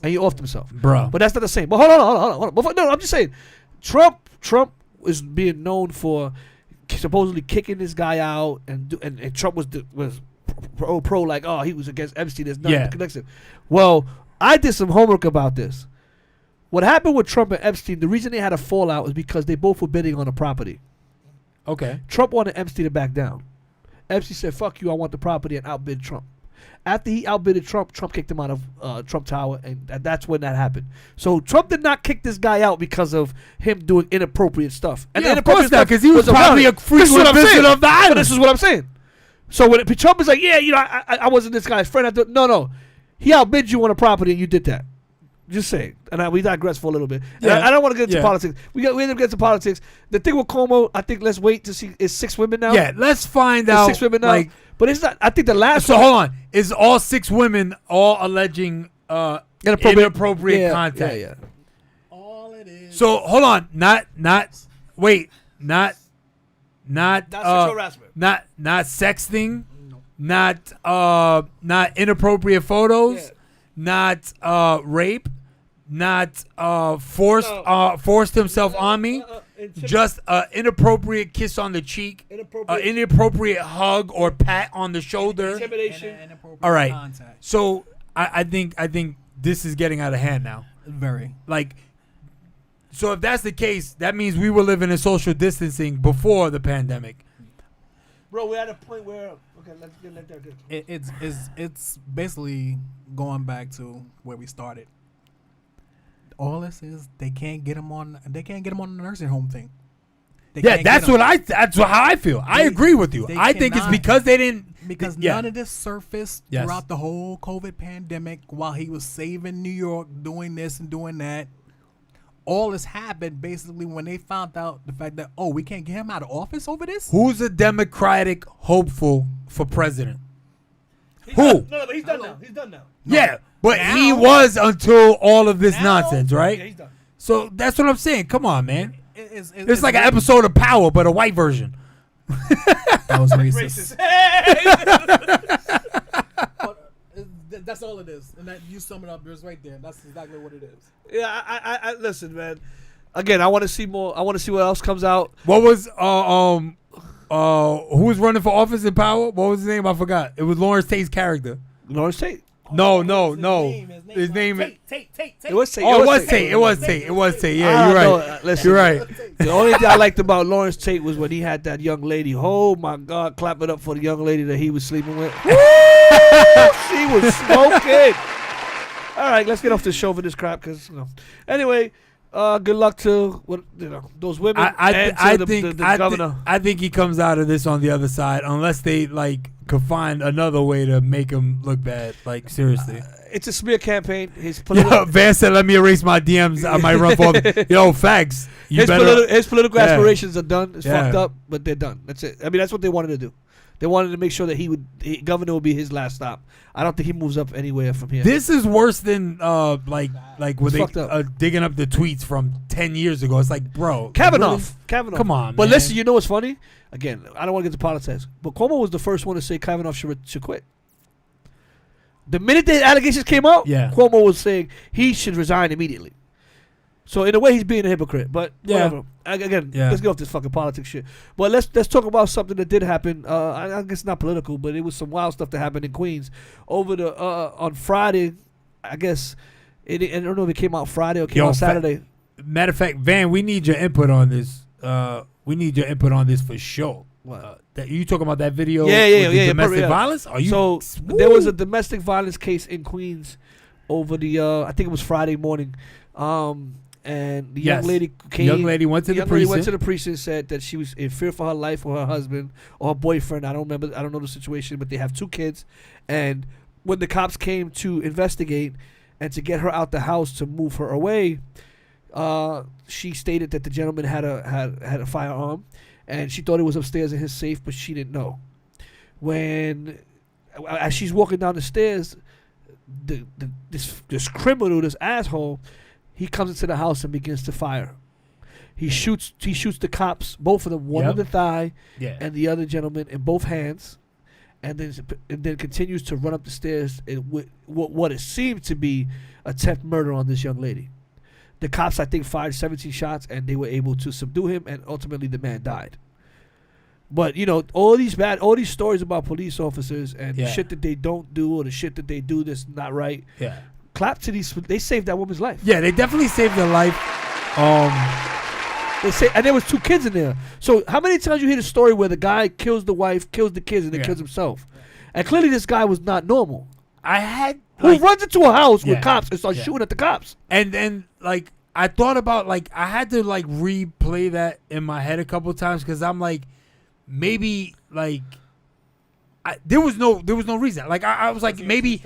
And he offed himself, Bro. But that's not the same. But hold on. No, I'm just saying, Trump is being known for supposedly kicking this guy out, and Trump was pro like, oh, he was against Epstein. There's nothing that connects him. Well, I did some homework about this. What happened with Trump and Epstein? The reason they had a fallout was because they both were bidding on a property. Okay. Trump wanted Epstein to back down. Epstein said, "Fuck you, I want the property," and outbid Trump. After he outbidded Trump, Trump kicked him out of Trump Tower, and that's when that happened. So Trump did not kick this guy out because of him doing inappropriate stuff. And Yeah, the of course inappropriate not, stuff because he was around probably it. a frequent visitor of the But island. this is what I'm saying. So when Trump is like, yeah, I wasn't this guy's friend. No. He outbid you on a property, and you did that. Just saying. And we digress for a little bit. Yeah. I don't want to get into Yeah. politics. We end up getting to politics. The thing with Cuomo, I think let's wait to see. Is 6 women now? Yeah, let's find Is out. 6 women now? Like, But it's not. I think the last so hold on. Is all 6 women all alleging inappropriate contact? Yeah. All it is. So hold on. Not sexual harassment. Not sexting. Not inappropriate photos. Not rape. Not forced himself on me. Just inappropriate kiss on the cheek. Inappropriate hug or pat on the shoulder. Intimidation. All right. Contact. So I think this is getting out of hand now. Very. Like, so if that's the case, that means we were living in social distancing before the pandemic. Bro, we're at a point where let's get that. It's basically going back to where we started. All this is they can't get him on the nursing home thing. Yeah, that's how I feel. I agree with you. I think it's because they didn't. Because yeah. none of this surfaced Yes. throughout the whole COVID pandemic while he was saving New York, doing this and doing that. All this happened basically when they found out the fact that, we can't get him out of office over this? Who's a Democratic hopeful for president? Who? No, but he's done now. He's done now. Yeah, but Now- he was until all of this Now- nonsense, Yeah, right? he's done. So that's what I'm saying. Come on, man. It's It's like an episode of Power, but a white version. That was racist. But that's all it is. And that you sum it up, it's right there. That's exactly what it is. Yeah, I listen, man. Again, I want to see more. I want to see what else comes out. What was who was running for office in Power? What was his name? I forgot. It was Lawrence Tate's character. Lawrence Tate. No. His name. Tate. It was Tate. Oh, it was Tate. It was Tate. Yeah, you're right. Listen, You're right. The only thing I liked about Lawrence Tate was when he had that young lady. Oh my God, clap it up for the young lady that he was sleeping with. Woo! She was smoking. All right, let's get off the show for this crap, because Anyway, good luck to those women and to the governor. I think he comes out of this on the other side, unless they could find another way to make him look bad. Like, seriously. It's a smear campaign. His Van said, "Let me erase my DMs. I might run for." Yo, facts. His political aspirations are done. It's fucked up, but they're done. That's it. I mean, that's what they wanted to do. They wanted to make sure that governor would be his last stop. I don't think he moves up anywhere from here. This is worse than when they fucked up. digging up the tweets from 10 years ago. It's like, bro, Kavanaugh. really? Come on, But man. listen, you know what's funny? Again, I don't want to get to politics, but Cuomo was the first one to say Kavanaugh should quit. The minute the allegations came out, Yeah. Cuomo was saying he should resign immediately. So in a way, he's being a hypocrite. But whatever. Again, let's get off this fucking politics shit. But let's talk about something that did happen. I guess not political, but it was some wild stuff that happened in Queens over the on Friday. I guess I don't know if it came out Friday or came out Saturday. Matter of fact, Van, we need your input on this. We need your input on this for sure. What? That you talking about that video? Yeah, with the domestic yeah. violence? Are you? So there was a domestic violence case in Queens over the I think it was Friday morning, and the young lady came. Young lady went to the precinct. Went to the precinct, said that she was in fear for her life or her husband or her boyfriend. I don't remember. I don't know the situation, but they have 2 kids. And when the cops came to investigate and to get her out the house to move her away, she stated that the gentleman had a firearm, and she thought it was upstairs in his safe, but she didn't know. As she's walking down the stairs, this criminal, this asshole, he comes into the house and begins to fire. He shoots the cops, both of them, one in the thigh, and the other gentleman in both hands, and then continues to run up the stairs with what it seemed to be attempt murder on this young lady. The cops, I think, fired 17 shots, and they were able to subdue him, and ultimately the man died. But all these stories about police officers and the shit that they don't do or the shit that they do that's not right. Yeah. Clap to these. They saved that woman's life. Yeah, they definitely saved her life. They say, and there was 2 kids in there. So how many times you hear the story where the guy kills the wife, kills the kids, and then kills himself? And clearly this guy was not normal. Who runs into a house with cops and starts shooting at the cops? And like I thought about I had to replay that in my head a couple of times because I'm like maybe there was no reason. I was like maybe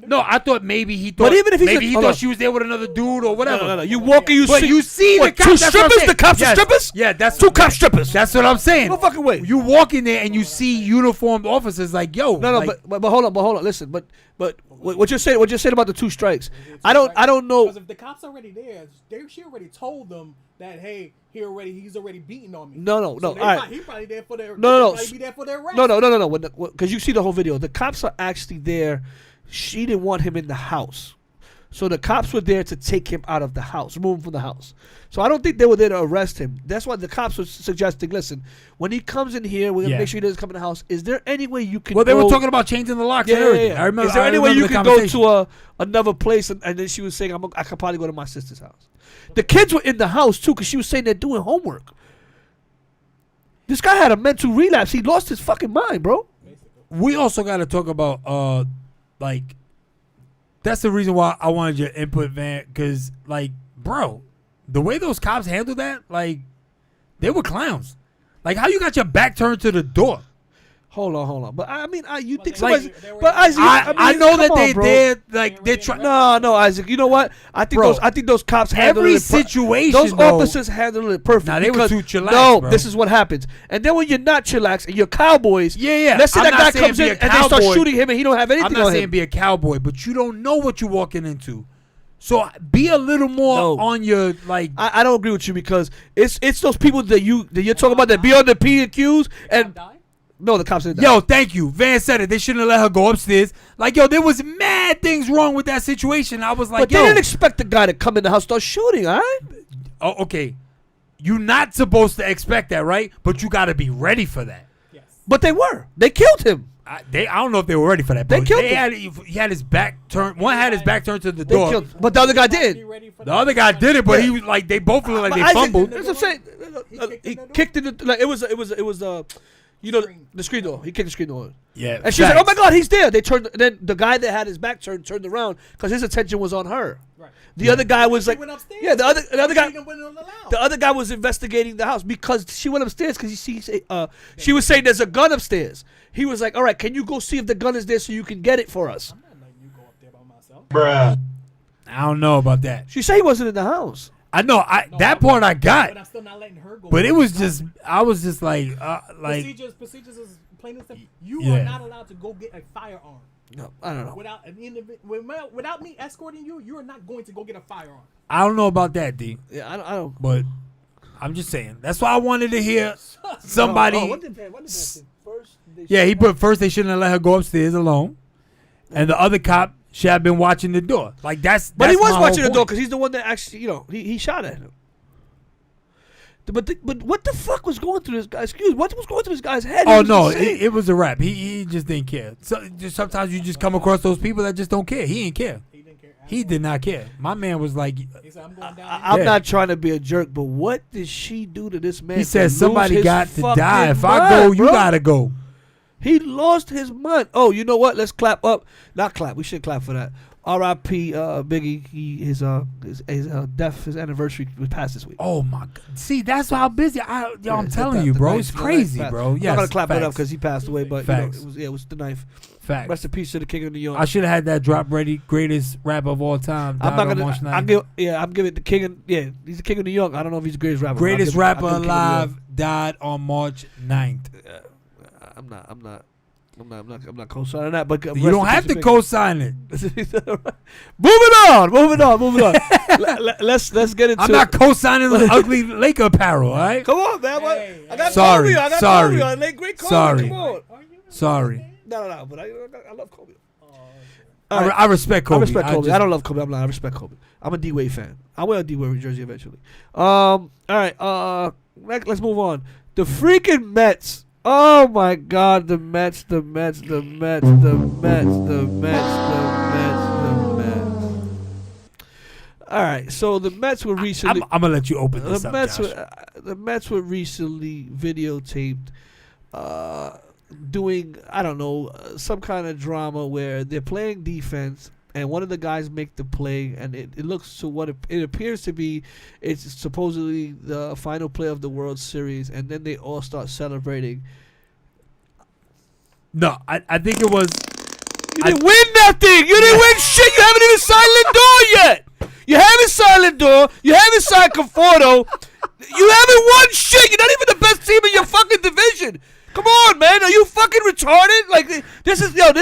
no. I thought maybe he thought. But even if he thought she was there with another dude or whatever. No. You walk and you see what, the cops. 2 strippers. The cops are strippers. Yeah, that's 2 cop strippers. That's what I'm saying. No fucking way. You walk in there and you see uniformed officers like yo. No. But hold on. Listen, but what you're saying about the 2 strikes. I don't know. Because if the cops already there, she already told them that hey. He's already beating on me. No. So all right. He probably there for their. No. Be there for their arrest. No. Because you see the whole video. The cops are actually there. She didn't want him in the house, so the cops were there to take him out of the house, remove him from the house. So I don't think they were there to arrest him. That's why the cops were suggesting, listen, when he comes in here, we're gonna make sure he doesn't come in the house. Is there any way you can? Well, they were talking about changing the locks and everything. I remember. Is there any way you can go to another place? And then she was saying, I could probably go to my sister's house. The kids were in the house too, because she was saying they're doing homework. This guy had a mental relapse. He lost his fucking mind, bro. We also got to talk about that's the reason why I wanted your input, Van, because bro, the way those cops handled that, they were clowns. How you got your back turned to the door? Hold on. But I mean, you think somebody? But Isaac, I know that they did. They're trying. No, Isaac. You know what? I think those cops handled every it. situation. Those officers handled it perfect. Nah, they were too chillax. No, bro. this is what happens. And then when you're not chillax and you're cowboys, yeah. Let's say that guy comes in and they start shooting him and he don't have anything on him. I'm not saying be a cowboy, but you don't know what you're walking into. So be a little more on your I don't agree with you because it's those people that you're talking about that be on the P and Qs and. No, the cops didn't die. Yo, thank you. Van said it. They shouldn't have let her go upstairs. There was mad things wrong with that situation. I was like, but they didn't expect the guy to come in the house and start shooting, all right? Oh, okay. You're not supposed to expect that, right? But you got to be ready for that. Yes. But they were. They killed him. I don't know if they were ready for that. They killed him. He had his back turned. One had his back turned to the door. Killed him. But the other guy did. The other guy did it, but he was they both looked like they fumbled. That's what I'm saying. He kicked in the it was the screen door. He kicked the screen door. Yeah. And she was like, "Oh my God, he's there." They turned. Then the guy that had his back turned around because his attention was on her. Right. The other guy was went upstairs. Yeah. The other guy was investigating the house because she went upstairs because she was saying there's a gun upstairs. He was like, "All right, can you go see if the gun is there so you can get it for us?" I'm not letting you go up there by myself. Bruh. I don't know about that. She said he wasn't in the house. I know. That part I got. But I'm still not letting her go. But it was just. I was just procedures is plain and simple. You are not allowed to go get a firearm. No, I don't know. Without me escorting you, you are not going to go get a firearm. I don't know about that, D. Yeah, I don't. But I'm just saying. That's why I wanted to hear somebody. What did first? He put first. They shouldn't have let her go upstairs alone, and the other cop should have been watching the door. That's. But he was watching the door because he's the one that actually, he shot at him. But what the fuck was going through this guy? What was going through this guy's head? Oh no, it was a rap. He just didn't care. So sometimes you just come across those people that just don't care. He didn't care. He did not care. My man was like, He said, I'm going down. I'm Yeah. not trying to be a jerk, but what did she do to this man? he to said lose somebody his got to fucking die. If I mind, go, you bro? gotta go. He lost his mind. Oh, you know what? Let's clap up. Not clap. We should clap for that. R.I.P. Biggie. His death, his anniversary was passed this week. Oh my God! See, that's how busy. I'm Yeah, it's telling the- you, the bro. ninth, It's the crazy, ninth. bro. I'm Yes, not gonna clap it up facts. because he passed away, but Facts. it was the ninth. Facts. Rest in peace to the King of New York. I should have had that drop ready. Greatest rapper of all time. I'm died not on gonna. March 9th. I'm giving it the King. He's the King of New York. I don't know if he's the greatest rapper. Greatest I'll rapper give him King of New York. alive died on March 9th. I'm not co-signing that, but You don't have to co-sign it. moving on. Let's get into. I'm not co-signing the ugly Laker apparel. All right. Come on, man. Hey, I got Sorry, Kobe. I got sorry. Kobe. I like great Kobe. Sorry. Come on. Sorry. No. But I love Kobe. I respect Kobe. I respect Kobe. I just- don't love Kobe. I respect Kobe. I'm a D-Wade fan. I'll wear a D-Wade jersey eventually. All right. Let's move on. The freaking Mets. Oh my God. The Mets. All right. So the Mets were recently. I'm gonna let you open this The up, Mets, Josh. the Mets were recently videotaped doing, I don't know, some kind of drama where they're playing defense and one of the guys make the play and it looks to what it appears to be, it's supposedly the final play of the World Series, and then they all start celebrating. No, I think it was. You didn't win nothing. You didn't win shit. You haven't even signed Lindor yet. You haven't signed Lindor. You haven't signed Conforto. You haven't won shit. You're not even the best team in your fucking division. Come on, man. Are you fucking retarded? Like this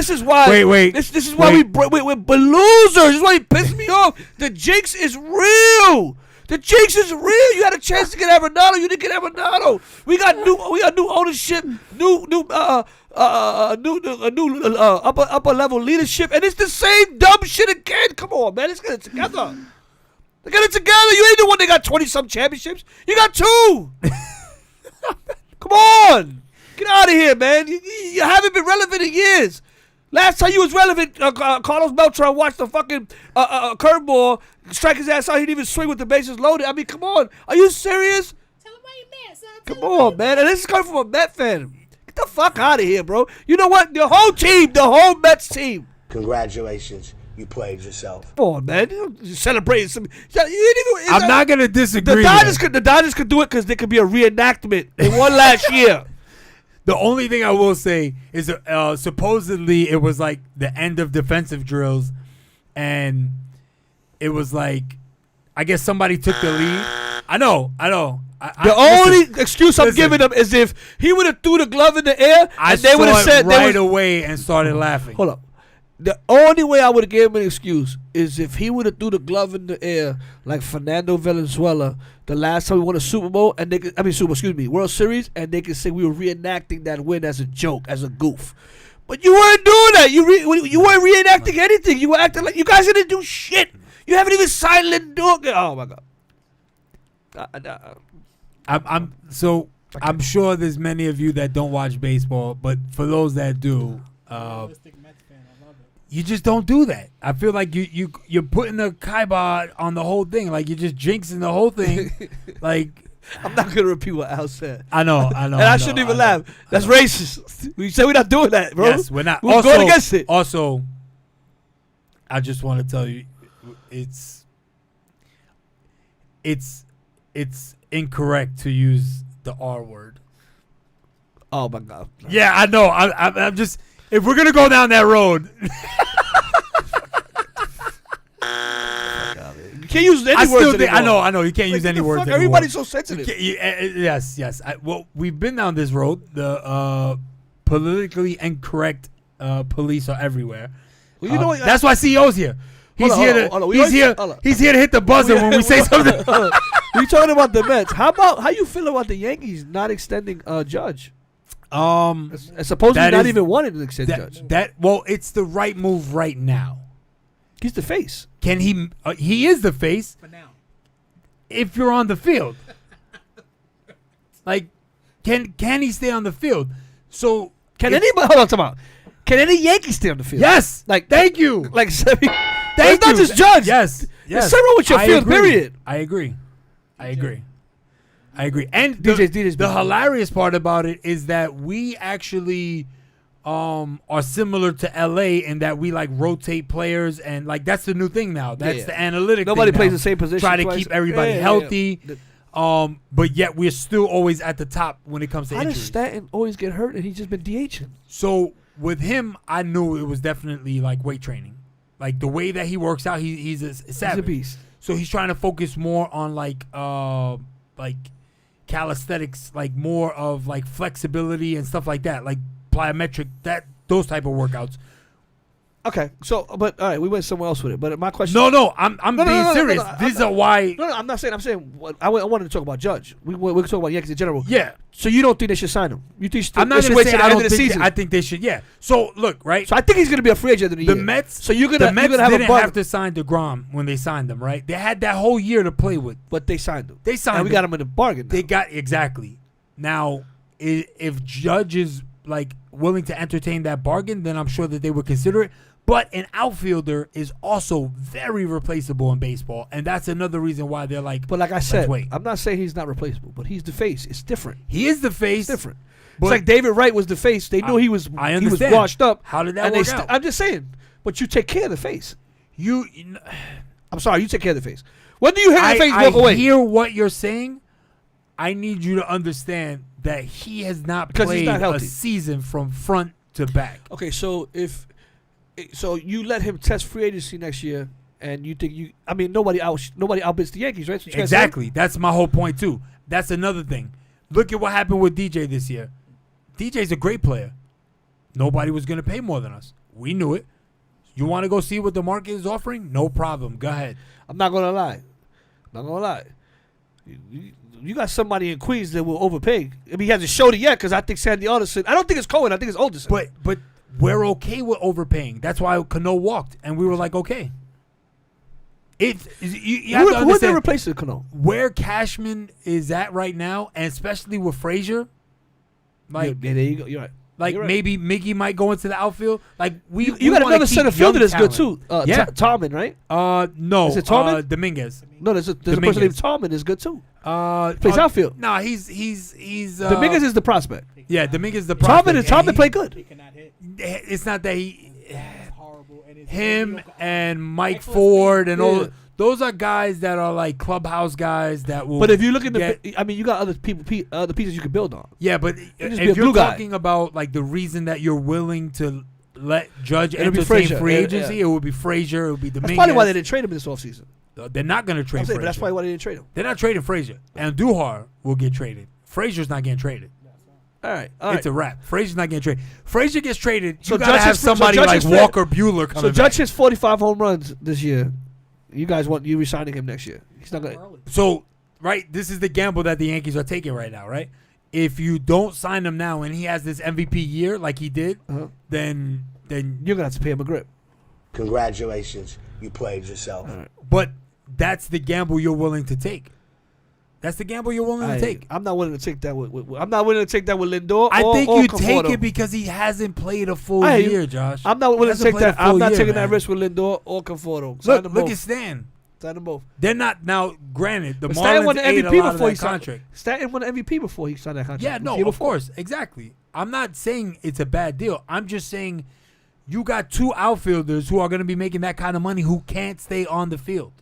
is why. Wait. This is why we're losers. This is why you piss me off. The jinx is real. The jinx is real. You had a chance to get Arenado. You didn't get Arenado. We got new ownership. New upper level leadership, and it's the same dumb shit again. Come on, man. Let's get it together. Get it together. You ain't the one that got 20-some championships. You got 2. Come on. Get out of here, man. You haven't been relevant in years. Last time you was relevant, Carlos Beltran watched the fucking curveball, strike his ass out. He didn't even swing with the bases loaded. I mean, come on. Are you serious? Tell him why you mad, son. Come on, man. And this is coming from a Met fan. Get the fuck out of here, bro. You know what? The whole Mets team. Congratulations. You played yourself. Come on, man. You celebrating some. I'm not gonna disagree. The Dodgers could do it because there could be a reenactment. They won last year. The only thing I will say is supposedly it was like the end of defensive drills, and it was like, I guess somebody took the lead. I know. The only excuse I'm giving them is if he would have threw the glove in the air, and they would have said right away and started laughing. Hold up. The only way I would have given him an excuse is if he would have threw the glove in the air like Fernando Valenzuela the last time we won a Super Bowl, and World Series, and they could say we were reenacting that win as a joke, as a goof. But you weren't doing that. You weren't reenacting anything. You were acting like you guys didn't do shit. You haven't even signed Lindor. Oh my God. I'm sure there's many of you that don't watch baseball, but for those that do, you just don't do that. I feel like you're putting the kibosh on the whole thing. Like you're just jinxing the whole thing. Like I'm not gonna repeat what Al said. I know. And I shouldn't even laugh. That's racist. We say we're not doing that, bro. Yes, we're not. We're going against it. Also, I just want to tell you, it's incorrect to use the R word. Oh my God. Yeah, I know. I'm just. If we're gonna go down that road, You can't use any words anymore. I know. You can't use any words anymore. Everybody's so sensitive. Yes. Well, we've been down this road. The politically incorrect police are everywhere. Well, you know what? That's why CEO's here. He's here to hit the buzzer when we say something. We talking about the Mets. How you feel about the Yankees not extending Judge? Supposedly not even wanting to extend Judge. It's the right move right now. He's the face. Can he? He is the face. For now. If you're on the field, like, can he stay on the field? So Can anybody? Hold on, come on. Can any Yankee stay on the field? Yes. Like Thank you. Like Sammy. It's not just Judge. Yes. There's something wrong with your field, period. I agree. And DJ's the hilarious part about it is that we actually are similar to LA in that we like rotate players, and like that's the new thing now. That's the analytic. Nobody thing plays now. the same position. Try to twice. keep everybody healthy. But yet we're still always at the top when it comes to How does injuries. Stanton always get hurt and he's just been DHing? So with him, I knew it was definitely like weight training. Like the way that he works out, he's a savage. He's a beast. So he's trying to focus more on like calisthenics, like more of like flexibility and stuff like that, like plyometric, those type of workouts. Okay, so but all right, we went somewhere else with it. But my question. No, I'm being serious. This is why. No, I'm not saying. I'm saying I wanted to talk about Judge. We can talk about Yankees in general. Yeah. So you don't think they should sign him? You think I'm not going to say I don't think. I think they should. Yeah. So look, right. So I think he's going to be a free agent of the year. The Mets. So the Mets didn't have to sign DeGrom when they signed him, right? They had that whole year to play with, but they signed him. And we got him in a bargain. Now. They got exactly. Now, if Judge is like willing to entertain that bargain, then I'm sure that they would consider it. But an outfielder is also very replaceable in baseball, and that's another reason why they're like. But like I said, I'm not saying he's not replaceable, but he's the face. It's different. He is the face. It's different. It's like David Wright was the face. They knew he was. I understand. He was washed up. How did that work out? I'm just saying. But you take care of the face. I'm sorry. You take care of the face. When do you hit the face? Walk away. I hear what you're saying. I need you to understand that he has not played a season from front to back. Okay, so So you let him test free agency next year, and you think nobody outbids the Yankees, right? Exactly. That's my whole point too. That's another thing. Look at what happened with DJ this year. DJ's a great player. Nobody was going to pay more than us. We knew it. You want to go see what the market is offering? No problem. Go ahead. I'm not going to lie. You got somebody in Queens that will overpay. I mean, he hasn't showed it yet because I think Sandy Alderson. I don't think it's Cohen. I think it's Alderson. But we're okay with overpaying. That's why Cano walked, and we were like, okay. You have to understand they replace Cano? Where Cashman is at right now, and especially with Frazier. Like, there you go. You're right. Like maybe Miggy might go into the outfield. Like you got another center fielder that's good too. Tallman, right? No. Is it Tallman? Dominguez. No, there's a person named Tallman is good too. Plays outfield. No, he's Dominguez is the prospect. Yeah, Dominguez is the prospect. Tallman play good. He cannot hit. It's not that he. Horrible. Him and Mike Ford and all. Those are guys that are like clubhouse guys that will. But if you look at you got other pieces you can build on. Yeah, but if you're talking about like the reason that you're willing to let Judge entertain free agency, it would be Frazier, it would be Dominguez. That's probably why they didn't trade him this offseason. They're not going to trade Frazier. But that's probably why they didn't trade him. They're not trading Frazier. And Duhar will get traded. Frazier's not getting traded. All right. It's a wrap. Frazier's not getting traded. Frazier gets traded. So you got to have somebody like Walker Buehler coming back. So Judge hits 45 home runs this year. You guys want you resigning him next year? He's not gonna. So, right, this is the gamble that the Yankees are taking right now, right? If you don't sign him now and he has this MVP year like he did, then you're gonna have to pay him a grip. Congratulations, you played yourself. Right. But that's the gamble you're willing to take. That's the gamble you're willing to take. I'm not willing to take that I'm not willing to take that with Lindor. I think you take it because he hasn't played a full year, Josh. I'm not willing to take that. I'm not taking that risk with Lindor or Conforto. Look at Stan. Sign them both. They're not now. Granted, the Marlins won the MVP before he signed contract. Stanton won the MVP before he signed that contract. Yeah, no, of course, exactly. I'm not saying it's a bad deal. I'm just saying you got two outfielders who are going to be making that kind of money who can't stay on the field.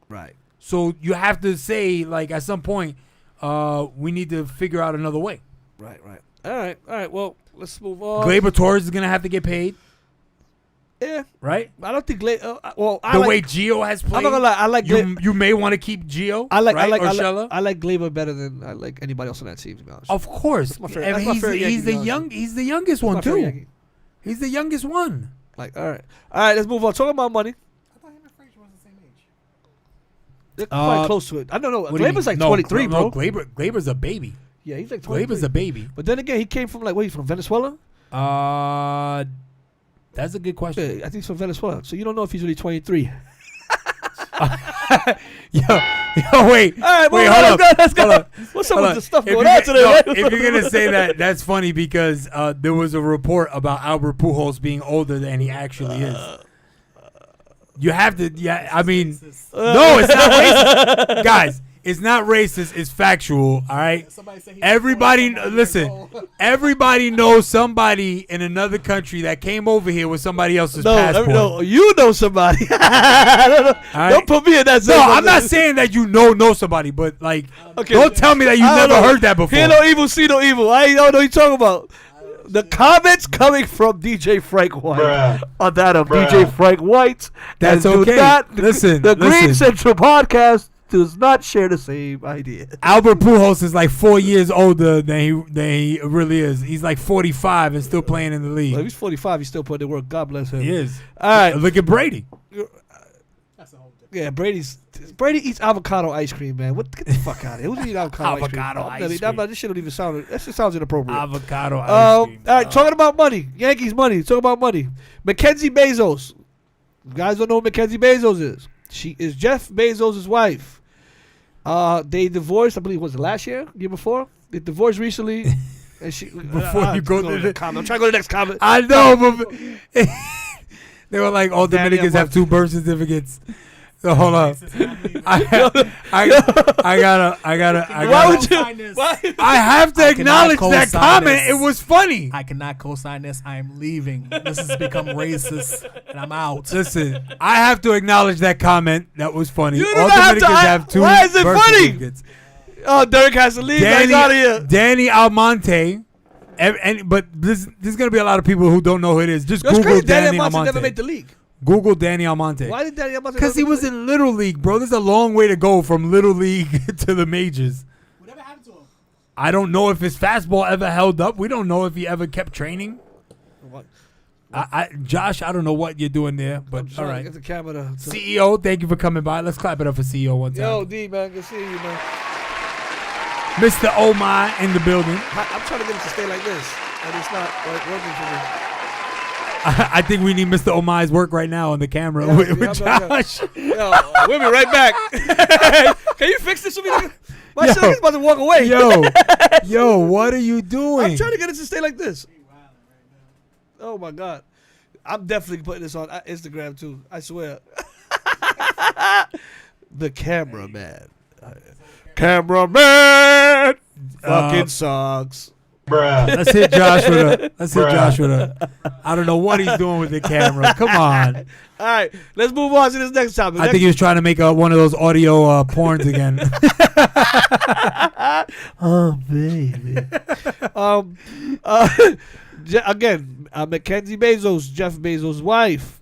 Right. So you have to say, like, at some point, we need to figure out another way. Right. All right. Well, let's move on. Gleyber Torres is going to have to get paid. Yeah. Right? I don't think way Gio has played. I'm not gonna lie. I like you may want to keep Gio. I like Gleyber better than I like anybody else on that team, to be honest. Of course. He's the youngest one too. He's the youngest one. Like, all right, let's move on. Talking about money. I thought him and Frazier was the same age. They're quite close to it. I don't know. Gleyber's like 23, bro. Gleyber's a baby. Yeah, he's like 23. Gleyber's a baby. But then again, he came from he's from Venezuela? That's a good question. Yeah, I think he's from Venezuela. So you don't know if he's really 23. Yo, wait. All right, wait, hold up. Let's go. What's up with the stuff going on today? If you're going to say that, that's funny because there was a report about Albert Pujols being older than he actually is. You have to. Yeah, I mean, no, it's not racist, guys. It's not racist. It's factual. All right. Everybody, listen. Everybody knows somebody in another country that came over here with somebody else's passport. No, you know somebody. Don't put me in that. No, I'm not saying that you know somebody, but like, don't tell me that you never heard that before. Hear no evil, see no evil. I don't know what you're talking about. The comments coming from DJ Frank White on that of DJ Frank White. That's and okay. Listen, the Greene Central podcast does not share the same idea. Albert Pujols is like 4 years older than he really is. He's like 45 and still playing in the league. Well, if he's 45, he's still putting in work. God bless him. He is. All right. Look at Brady. Yeah, Brady eats avocado ice cream, man. Get the fuck out of here. Who's eating avocado ice cream? Ice cream. This shit don't even sound. That shit sounds inappropriate. Avocado ice cream. All right, talking about money. Yankees money. Talking about money. Mackenzie Bezos. You guys don't know what Mackenzie Bezos is. She is Jeff Bezos' wife. They divorced, I believe, was it last year before? They divorced recently. And she Before you go to the comment. I'm trying to go to the next comment. I know, but they were like, all Dominicans have 2 birth certificates. So hold up. I gotta. Why would you? I have to acknowledge that comment. It was funny. I cannot co-sign this. I am leaving. This has become racist, and I'm out. Listen, I have to acknowledge that comment. That was funny. You All Dominicans have 2 why is it birth funny? certificates. Oh, Derek has to leave. He's out of here. Danny Almonte. But this is gonna be a lot of people who don't know who it is. Just That's Google crazy. Danny Almonte Almonte. never made the league. Google Danny Almonte. Why did Danny Almonte? Because he was in Little League, bro. There's a long way to go from Little League to the majors. Whatever happened to him? I don't know if his fastball ever held up. We don't know if he ever kept training. What? Josh, I don't know what you're doing there, but all right. Get the camera to CEO, thank you for coming by. Let's clap it up for CEO one time. Yo, D, man, good seeing you, man. Mr. Oh My in the building. I'm trying to get it to stay like this, and it's not like working for me. I think we need Mr. Omai's work right now on the camera with Josh. Yo, we'll be right back. Can you fix this for me? My son is about to walk away. Yo, what are you doing? I'm trying to get it to stay like this. Oh my God, I'm definitely putting this on Instagram too. I swear. The cameraman. Cameraman fucking sucks. Bruh. Let's hit Josh with a. I don't know what he's doing with the camera. Come on. All right, let's move on to this next topic. I think he was trying to make one of those audio porns again. Oh baby. Again, Mackenzie Bezos, Jeff Bezos' wife.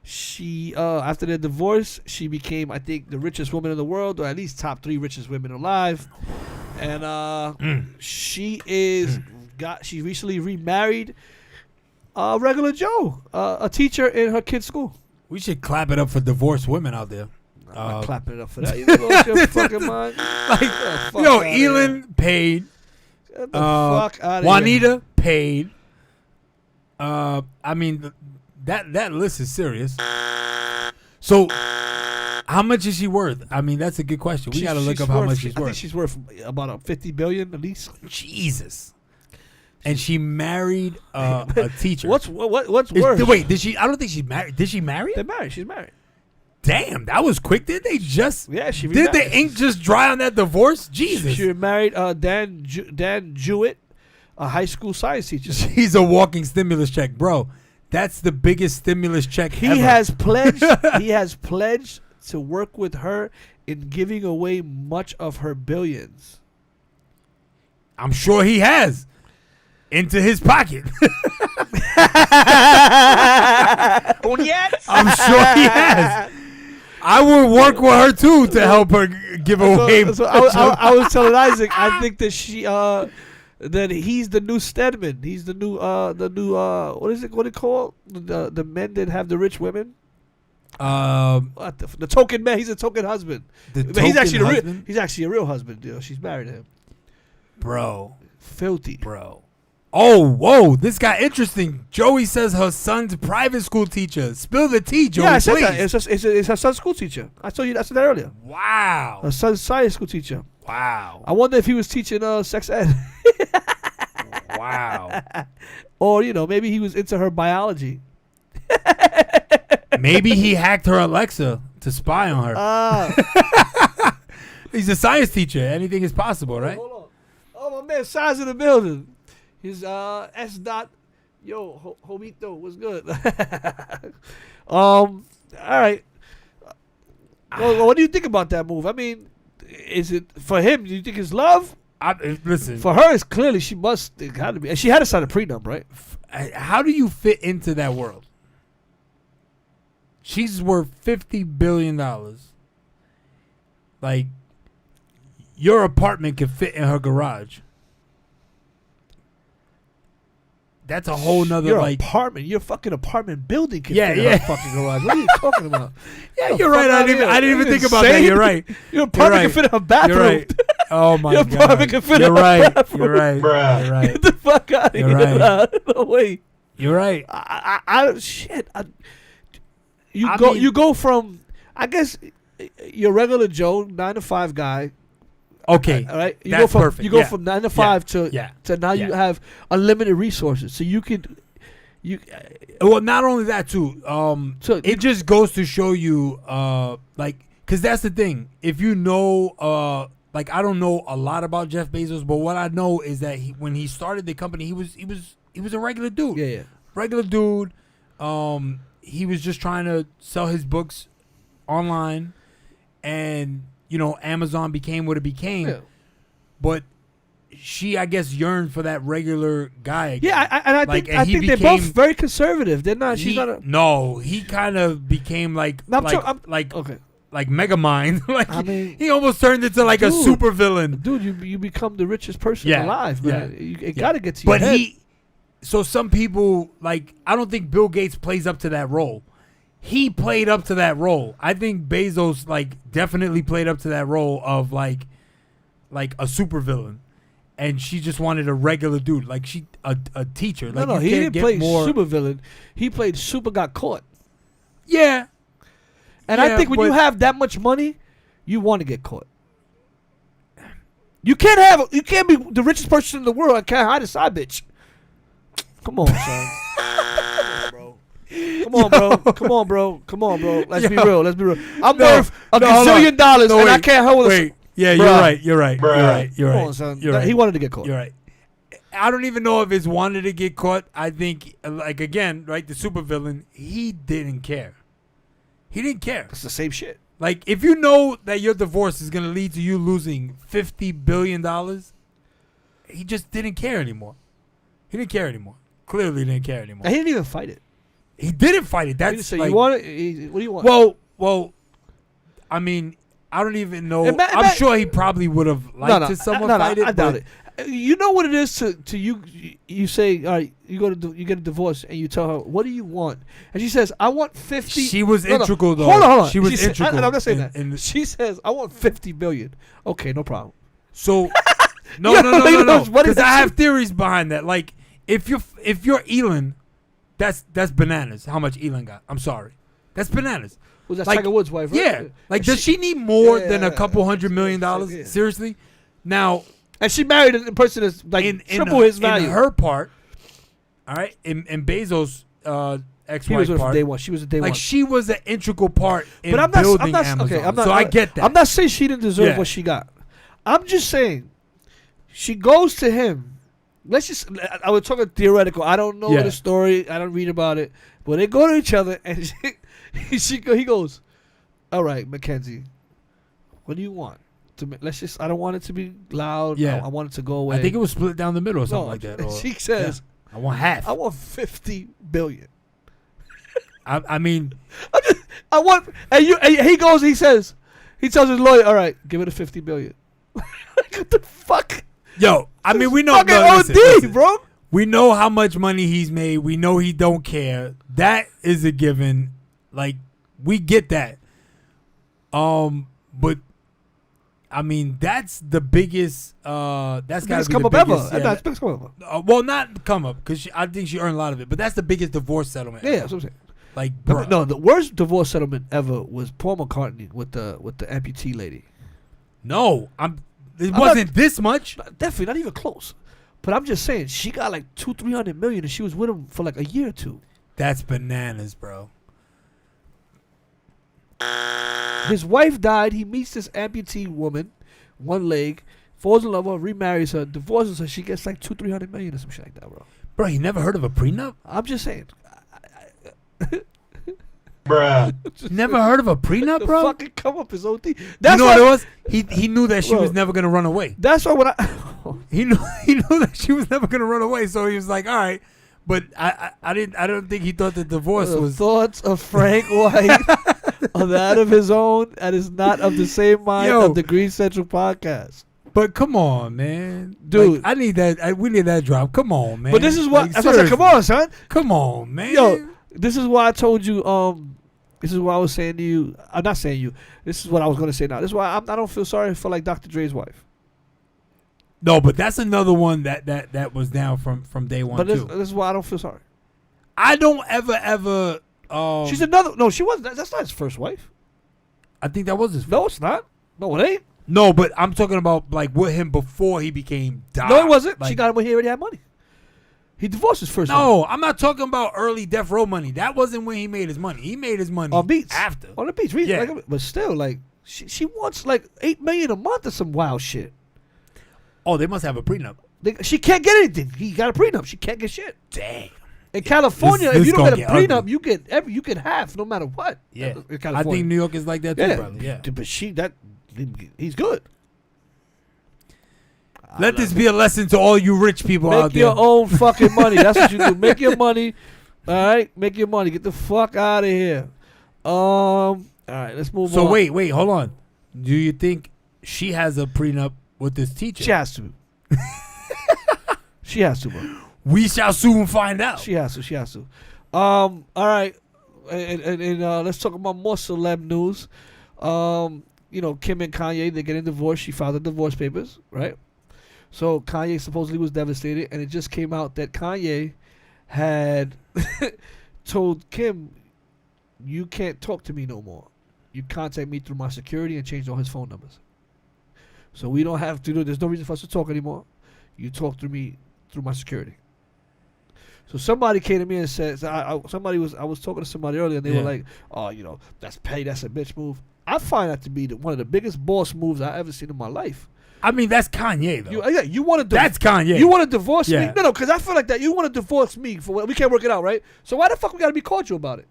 She after their divorce, she became, I think, the richest woman in the world, or at least top 3 richest women alive. And she recently remarried regular Joe, a teacher in her kid's school. We should clap it up for divorced women out there. I'm not clapping it up for that. You lost your fucking mind. Elin paid. Get the fuck out of Juanita here. paid. I mean, that list is serious. So, how much is she worth? I mean, that's a good question. We got to look up how much she's worth. I think she's worth about $50 billion at least. Jesus. And she married a teacher. What's worse? Wait, did she? I don't think she married. Did she marry? They're married. She's married. Damn, that was quick. Did they just? Yeah, she did the ink just dry on that divorce? Jesus. She married Dan Jewett, a high school science teacher. He's a walking stimulus check, bro. That's the biggest stimulus check ever. He has pledged to work with her in giving away much of her billions. I'm sure he has. Into his pocket. I'm sure he has. I would work with her too to help her give away. So I was telling Isaac, I think that that he's the new Stedman. He's the new what is it? What it called? The men that have the rich women. The token man. He's a token husband. He's actually a real husband. You know, she's married to him. Bro, filthy. Bro. Oh, whoa! This got interesting. Joey says her son's private school teacher. Spill the tea, Joey. Yeah, I said please. that. It's her son's school teacher. I said that earlier. Wow. Her son's science school teacher. Wow. I wonder if he was teaching sex ed. Wow. Or maybe he was into her biology. Maybe he hacked her Alexa to spy on her. He's a science teacher. Anything is possible, right? Hold on. Oh, my man, size of the building. His S dot. Yo, Homito, what's good? All right. Well, what do you think about that move? I mean, is it for him? Do you think it's love? Listen, For her, it's clearly she must. It had to be. And she had to sign a prenup, right? how do you fit into that world? She's worth $50 billion. Like, your apartment can fit in her garage. That's a whole nother Your like apartment, your fucking apartment building can Yeah, fit in yeah. her fucking garage. What are you talking about? Yeah, The you're fuck right. outta here. I didn't even think about that. Insane? You're right. Your apartment You're can fit in her You're bathroom. right. Oh my Your god. apartment can fit in You're her right. bathroom. You're right. Bruh. You're right. Get the fuck out of You're here! right. No way. You're right. You go from, I guess, your regular Joe 9 to 5 guy. Okay. All right. You That's go from perfect. you go Yeah. from 9 to 5 to Yeah. now you have unlimited resources, so you could Well, not only that too. So it just goes to show you, like, because that's the thing. If you know, like, I don't know a lot about Jeff Bezos, but what I know is that when he started the company, he was a regular dude. yeah. Regular dude. He was just trying to sell his books online, and Amazon became what it became. Yeah. But she, I guess, yearned for that regular guy again. Yeah, I Like, think and he they're both very conservative. They're not. She's not. No, he kind of became like Okay, like Megamind. Like, I mean, he almost turned into like a dude, super villain. dude, you become the richest person Yeah, alive, man. yeah, It gotta get to your But head. so some people, like, I don't think Bill Gates plays up to that role. He played up to that role. I think Bezos, like, definitely played up to that role of like a super villain. And she just wanted a regular dude, like a teacher. Like, no, you he can't didn't get play more. super villain. He played super got caught. Yeah, And I Yeah, think when you but- have that much money, you want to get caught. You can't be the richest person in the world and can't hide a side bitch. Come on, son. Come on, bro. Let's be real. I'm worth a hold on. gazillion dollars, No, and I wait, can't hold. Wait, yeah, Bruh. you're right. You're right. You're Bruh. right. You're Come right. on, son. You're right. He wanted to get caught. You're right. I don't even know if it's wanted to get caught. I think, like, again, right, the supervillain, he didn't care. He didn't care. It's the same shit. Like, if you know that your divorce is going to lead to you losing $50 billion, he just didn't care anymore. He didn't care anymore. Clearly didn't care anymore. And he didn't even fight it. He didn't fight it. He That's just said, like, "You want it? What do you want?" well, I mean, I don't even know. Ima- I'm sure he probably would have liked to someone fight it. I doubt but it. You know what it is to you. You say, all right, you get a divorce, and you tell her, "What do you want?" And she says, "I want 50." She was integral, though. Hold on. She was said- integral. and I'm not saying in- that. She says, "I want 50 billion." Okay, no problem. So no, You don't even know what because is I that have theories behind that. Like, if you're Elon, that's bananas. How much Elon got? I'm sorry, that's bananas. Was that Like, Tiger Woods' wife? Right? Yeah, like, does she need more than a couple $100 million? Yeah. Seriously? Now, And she married a person that's like triple his value. in her part, all right, in Bezos' He was ex-wife with her from part, day one. She was a day like, one. she was an integral part in But I'm not. building I'm not. Amazon. Okay, I'm not. So I get that. I'm not saying she didn't deserve Yeah. what she got. I'm just saying, she goes to him. Let's just. I was talking theoretical. I don't know Yeah. the story. I don't read about it. But they go to each other, and he goes, "All right, Mackenzie, what do you want? Let's just. I don't want it to be loud. Yeah. I want it to go away. I think it was split down the middle or something No, like that. Or, She says, I want half. "I want 50 billion. I mean, I want." And he goes. He says, he tells his lawyer, "All right, give it a 50 billion." What the fuck? yo, I mean, we know. Fucking no, OD, listen. bro. We know how much money he's made. We know he don't care. That is a given. Like, we get that. But I mean, that's the biggest. That's got Biggest to be come the up ever. biggest. Yeah, That's biggest come up ever. well, not come up because I think she earned a lot of it. But that's the biggest divorce settlement. Yeah, ever. that's what I'm saying. Like, bro. No, the worst divorce settlement ever was Paul McCartney with the amputee lady. No, it wasn't this much. Definitely not even close. But I'm just saying, she got like 200-300 million, and she was with him for like a year or two. That's bananas, bro. His wife died. He meets this amputee woman, one leg, falls in love with her, remarries her, divorces her. She gets like $200-300 million or some shit like that, bro. Bro, you never heard of a prenup? I'm just saying. Bruh. Never heard of a prenup, The bro? fucking come up is OD. You That's know why, what it was? He knew that she Bro. was never gonna run away. That's why when I He knew that she was never gonna run away. So he was like, all right. But I don't think he thought the divorce the was. thoughts of Frank White are that of his own and is not of the same mind Yo. of the Green Central podcast. But come on, man, Dude. Like, I need that. We need that drop. Come on, man. But this is what Like, that's why I said, come on, son. Come on, man. Yo, this is why I told you. This is what I was saying to you. I'm not saying you. This is what I was gonna say now. This is why I don't feel sorry for like Dr. Dre's wife. No, but that's another one that was down from day one But too. this is why I don't feel sorry. I don't ever. She's another. No, she wasn't. That's not his first wife. I think that was his. No, it's not. No, it ain't. No, but I'm talking about like with him before he became Doc. No, it wasn't. Like, She got him when he already had money. He divorced his first wife. No, I'm not talking about early death row money. That wasn't when he made his money. He made his money On beats. after. On the beach. Yeah. Like, but still, like, she wants like $8 million a month or some wild shit. Oh, they must have a prenup. She can't get anything. He got a prenup. She can't get shit. Dang. In California, This if you don't gonna get a get prenup, ugly. you get half, no matter what. Yeah. In I California. think New York is like that too, brother. Yeah. But he's good. Let this be a lesson to all you rich people out Make there. your own fucking money. That's what you do. Make your money. All right, make your money. Get the fuck out of here. All right, let's move on. So wait, hold on. Do you think she has a prenup with this teacher? She has to. She has to, bro. We shall soon find out. She has to. All right, and let's talk about more celeb news. You know, Kim and Kanye, they're getting divorced. She filed the divorce papers, right? So Kanye supposedly was devastated, and it just came out that Kanye had told Kim, "You can't talk to me no more. You contact me through my security," and changed all his phone numbers. So we don't have to do. There's no reason for us to talk anymore. You talk through me through my security. So somebody came to me and said, I was talking to somebody earlier, and they were like, "Oh, you know, that's petty. That's a bitch move." I find that to be one of the biggest boss moves I ever seen in my life. I mean, that's Kanye though. You want to? That's Kanye. You want to divorce Yeah. me? No, because I feel like that. You want to divorce me for we can't work it out, right? So why the fuck we got to be cordial about it?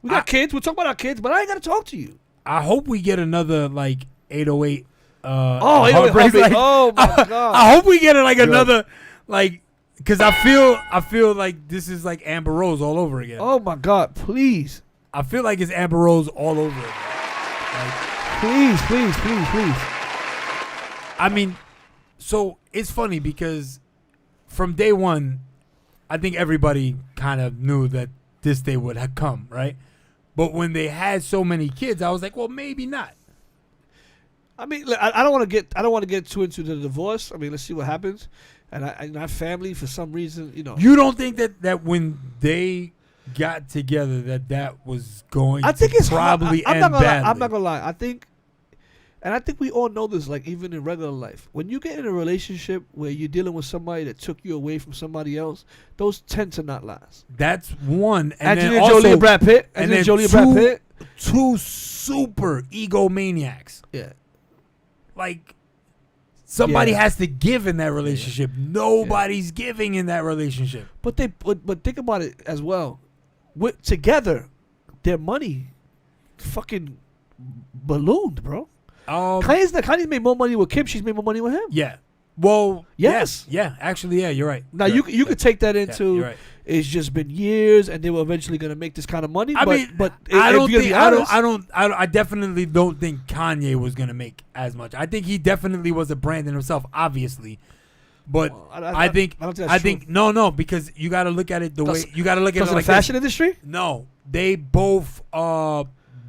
We got kids. We'll talk about our kids, but I ain't got to talk to you. I hope we get another like 808. 808 heartbreaks. Heartbreak. Oh my god. I hope we get it like another like because I feel like this is like Amber Rose all over again. Oh my god, please. I feel like it's Amber Rose all over again. Like, Please. I mean, so it's funny because from day one, I think everybody kind of knew that this day would have come, right? But when they had so many kids, I was like, well, maybe not. I mean, I don't want to get too into the divorce. I mean, let's see what happens. And our family, for some reason, you know. You don't think that when they got together that was going I think to it's probably I'm end not gonna badly? lie. I'm not gonna lie. I think we all know this. Like even in regular life, when you get in a relationship where you're dealing with somebody that took you away from somebody else, those tend to not last. That's one. And Angelina then also, Jolie and Brad Pitt. and Angelina then Jolie and Brad Pitt. two super egomaniacs. Yeah. Like somebody Yeah. has to give in that relationship. Nobody's giving in that relationship. But think about it as well. Together, their money fucking ballooned, bro. Kanye's made more money with Kim. She's made more money with him. Yeah. Well, Yes. Yeah. Actually, yeah, you're right. Now You're you right. you could take that into you're right. it's just been years, and they were eventually going to make this kind of money. I but, mean, but I if don't you're think gonna be honest, I definitely don't think Kanye was gonna make as much. I think he definitely was a brand in himself, obviously. But Well, I think I don't think that's true. no, because you got to look at it the way you got to look at it Because of like the fashion this. industry. No, they both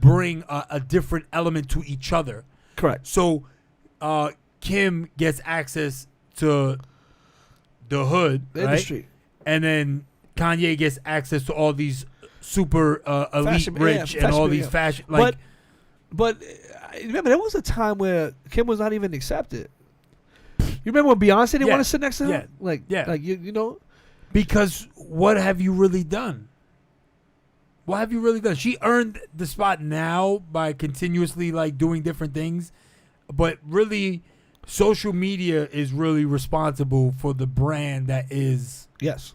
bring a different element to each other. Correct. So, Kim gets access to the hood, The right? industry. And then Kanye gets access to all these super elite Fashion- yeah, rich and fashion, all these yeah. fashion like. But remember, there was a time where Kim was not even accepted. You remember when Beyonce didn't Yeah. want to sit next to her? Yeah. Like you know. Because what have you really done? What have you really done? She earned the spot now by continuously like doing different things, but really, social media is really responsible for the brand that is. Yes.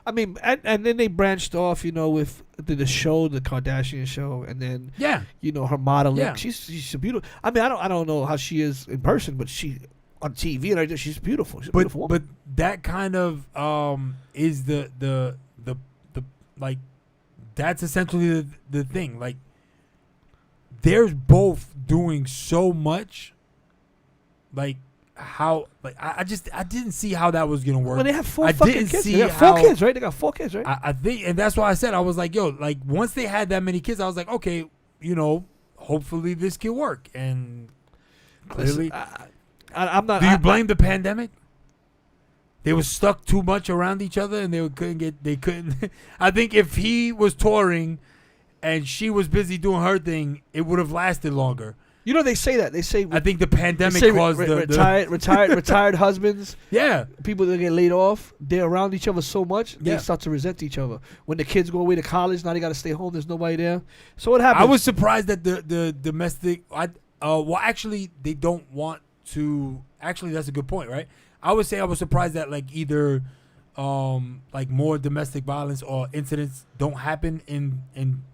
I mean, and then they branched off, with the show, the Kardashian show, and then her modeling. Yeah. She's beautiful. I mean, I don't know how she is in person, but she on TV and like she's beautiful. She's a beautiful woman. But that kind of is the like that's essentially the thing. Like they're both doing so much. Like. How I didn't see how that was gonna work. Well, they have four fucking kids. They got 4 kids, right? They got 4 kids, right? I think, and that's why I said I was like, yo, like once they had that many kids, I was like, okay, hopefully this can work. And clearly, I'm not. Do you blame the pandemic? They were stuck too much around each other, and they couldn't. I think if he was touring, and she was busy doing her thing, it would have lasted longer. They say that. They say I think the pandemic caused retired husbands. Yeah, people that get laid off, they're around each other so much they start to resent each other. When the kids go away to college, now they got to stay home. There's nobody there. So what happens? I was surprised that the domestic. Well, actually, they don't want to. Actually, that's a good point, right? I would say I was surprised that like either. Like more domestic violence or incidents don't happen in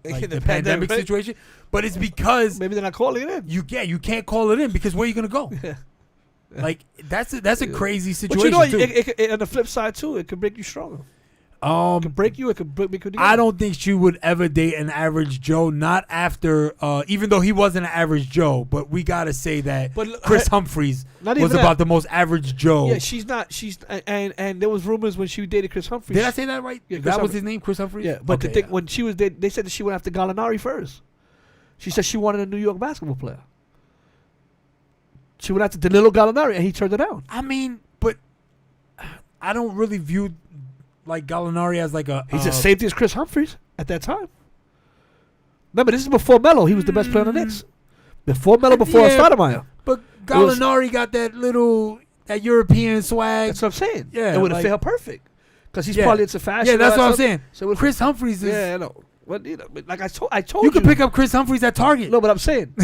like the pandemic situation, but it's because maybe they're not calling it in. You can't call it in because where are you gonna go? Like that's a crazy situation. But too. It, on the flip side too, it could make you stronger. It could break you. It could make you. I don't think she would ever date an average Joe. Not after, even though he wasn't an average Joe. But we gotta say that Chris Humphries was about the most average Joe. Yeah, she's not. And there was rumors when she dated Chris Humphries. Did I say that right? Yeah, that was his name, Chris Humphries. Yeah, but when she was they said that she went after Gallinari first. She said she wanted a New York basketball player. She went after Danilo Gallinari, and he turned it down. I mean, but I don't really view. Like Gallinari as like a he's the same thing as Chris Humphries at that time. Remember, this is before Melo. He was the best player on the Knicks. Before Melo, before Stoudemire. But Gallinari got that European swag. That's what I'm saying. Yeah, it would have fit her perfect because he's probably into fashion. Yeah, that's what I'm saying. So Chris Humphries is. Yeah, I know. But, like I told you, could pick up Chris Humphries at Target. No, but I'm saying,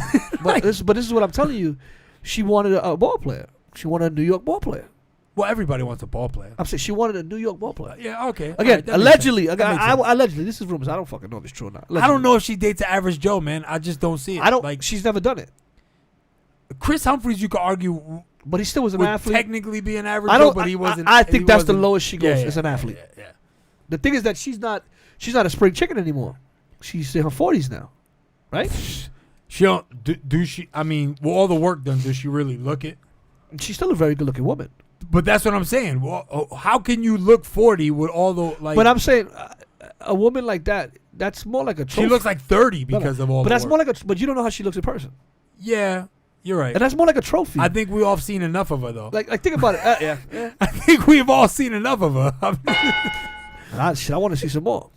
but this is what I'm telling you. She wanted a ball player. She wanted a New York ball player. Well, everybody wants a ball player. I'm saying she wanted a New York ball player. Yeah, okay. Again, allegedly. Allegedly, this is rumors. I don't fucking know if it's true or not. Allegedly. I don't know if she dates an average Joe, man. I just don't see it. I don't. Like she's never done it. Chris Humphries, you could argue, but he still was an athlete. Technically, be an average Joe, but he wasn't. I think that's the lowest she goes as an athlete. Yeah. The thing is that she's not a spring chicken anymore. She's in her 40s now, right? She don't do she? I mean, with all the work done, does she really look it? She's still a very good looking woman. But that's what I'm saying. Well, how can you look 40 with all the like? But I'm saying a woman like that. That's more like a trophy. She looks like 30 because of all. But that's work. more like a. But you don't know how she looks in person. Yeah, you're right. And that's more like a trophy. I think we've all seen enough of her though. Like think about it. Yeah. I think we've all seen enough of her. I want to see some more.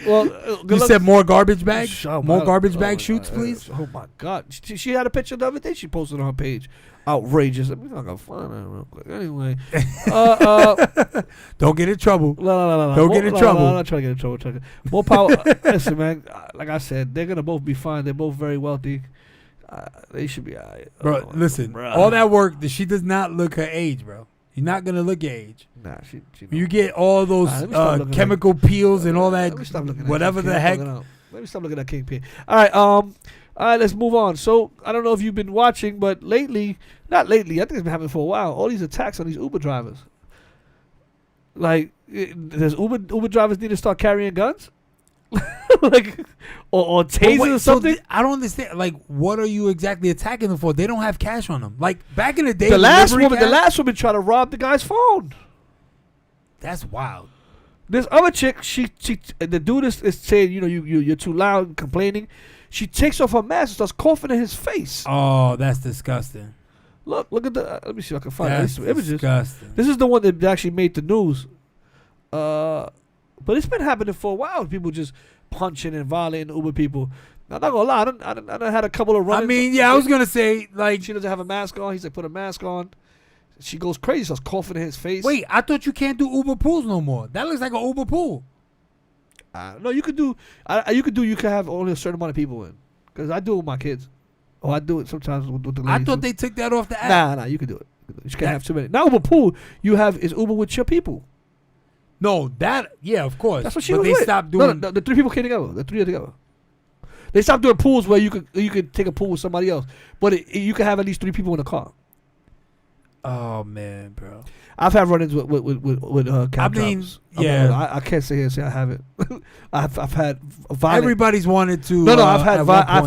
Well, you said more garbage bags? More garbage bag shoots, please? Oh, my God. She had a picture the other day she posted on her page. Outrageous. I'm not going to find that real quick. Anyway. Don't get in trouble. No. Don't get in trouble. I'm not trying to get in trouble. More power. Listen, man. Like I said, they're going to both be fine. They're both very wealthy. They should be all right. Bro, listen. All that work, she does not look her age, bro. You're not gonna look your age. Nah, she you get all those chemical peels and all that, whatever the heck. Let me stop looking at Kingpin. All right, let's move on. So I don't know if you've been watching, but not lately. I think it's been happening for a while. All these attacks on these Uber drivers. Like, does Uber drivers need to start carrying guns? Like, or tasers or something? So I don't understand. Like, what are you exactly attacking them for? They don't have cash on them. Like back in the day, the last woman tried to rob the guy's phone. That's wild. This other chick, the dude is saying, you're too loud, complaining. She takes off her mask and starts coughing in his face. Oh, that's disgusting. Look at the. Let me see if I can find some images. Disgusting. This is the one that actually made the news. But it's been happening for a while. People just punching and violating Uber people. Now, I'm not gonna lie, I done had a couple of run-ins. I mean, yeah, I was gonna say, like, she doesn't have a mask on. He's like, put a mask on. She goes crazy, starts coughing in his face. Wait, I thought you can't do Uber pools no more. That looks like an Uber pool. No, you could do. You could have only a certain amount of people in. Because I do it with my kids. Or I do it sometimes with the ladies. I thought they took that off the app. Nah, you can do it. You can't have too many. Now Uber Pool, you have is Uber with your people. No, yeah, of course. That's what she but was they with. stopped doing. No, the 3 people came together. The 3 are together. They stopped doing pools where you could take a pool with somebody else, but you can have at least 3 people in the car. Oh man, bro. I've had run-ins with cab drivers. Yeah. I can't say I haven't. I've had violent. Everybody's wanted to. No, I've had I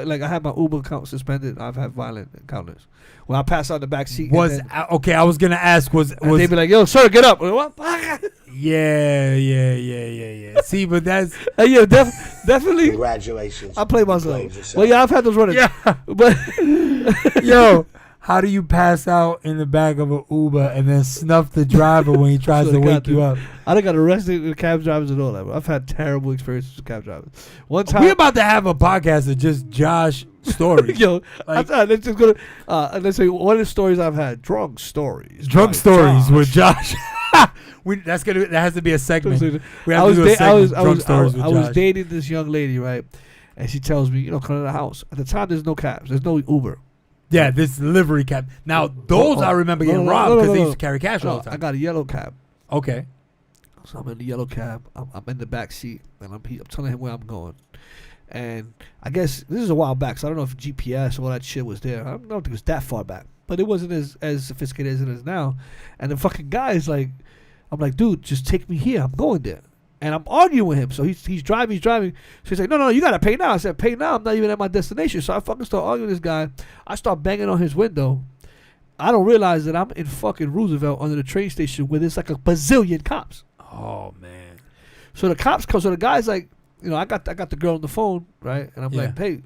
I had my Uber account suspended. I've had violent encounters. When I passed out in the back seat. Okay, I was gonna ask was they'd be like, "Yo, sir, get up." What? Yeah. See, but that's yeah, definitely. Congratulations. I play myself. Well, yeah, I've had those run-ins. yeah. But Yo, how do you pass out in the back of an Uber and then snuff the driver when he tries to wake you up? I done got arrested with cab drivers and all that. Bro. I've had terrible experiences with cab drivers. One time, we're about to have a podcast of just Josh stories. Yo, like, let's just go to, let's say one of the stories I've had. Drunk stories. Drunk stories Josh. with Josh. That has to be a segment. We have to do a segment. I was dating this young lady, right? And she tells me, come to the house. At the time, there's no cabs. There's no Uber. Yeah, this delivery cab. Now, those I remember getting robbed because they used to carry cash all the time. I got a yellow cab. Okay. So I'm in the yellow cab. I'm in the back seat, and I'm telling him where I'm going. And I guess this is a while back, so I don't know if GPS or all that shit was there. I don't think it was that far back. But it wasn't as sophisticated as it is now. And the fucking guy is like, I'm like, dude, just take me here. I'm going there. And I'm arguing with him. So he's driving. So he's like, no, you got to pay now. I said, pay now. I'm not even at my destination. So I fucking start arguing with this guy. I start banging on his window. I don't realize that I'm in fucking Roosevelt under the train station where there's like a bazillion cops. Oh, man. So the cops come. So the guy's like, I got the girl on the phone, right? And I'm like, hey,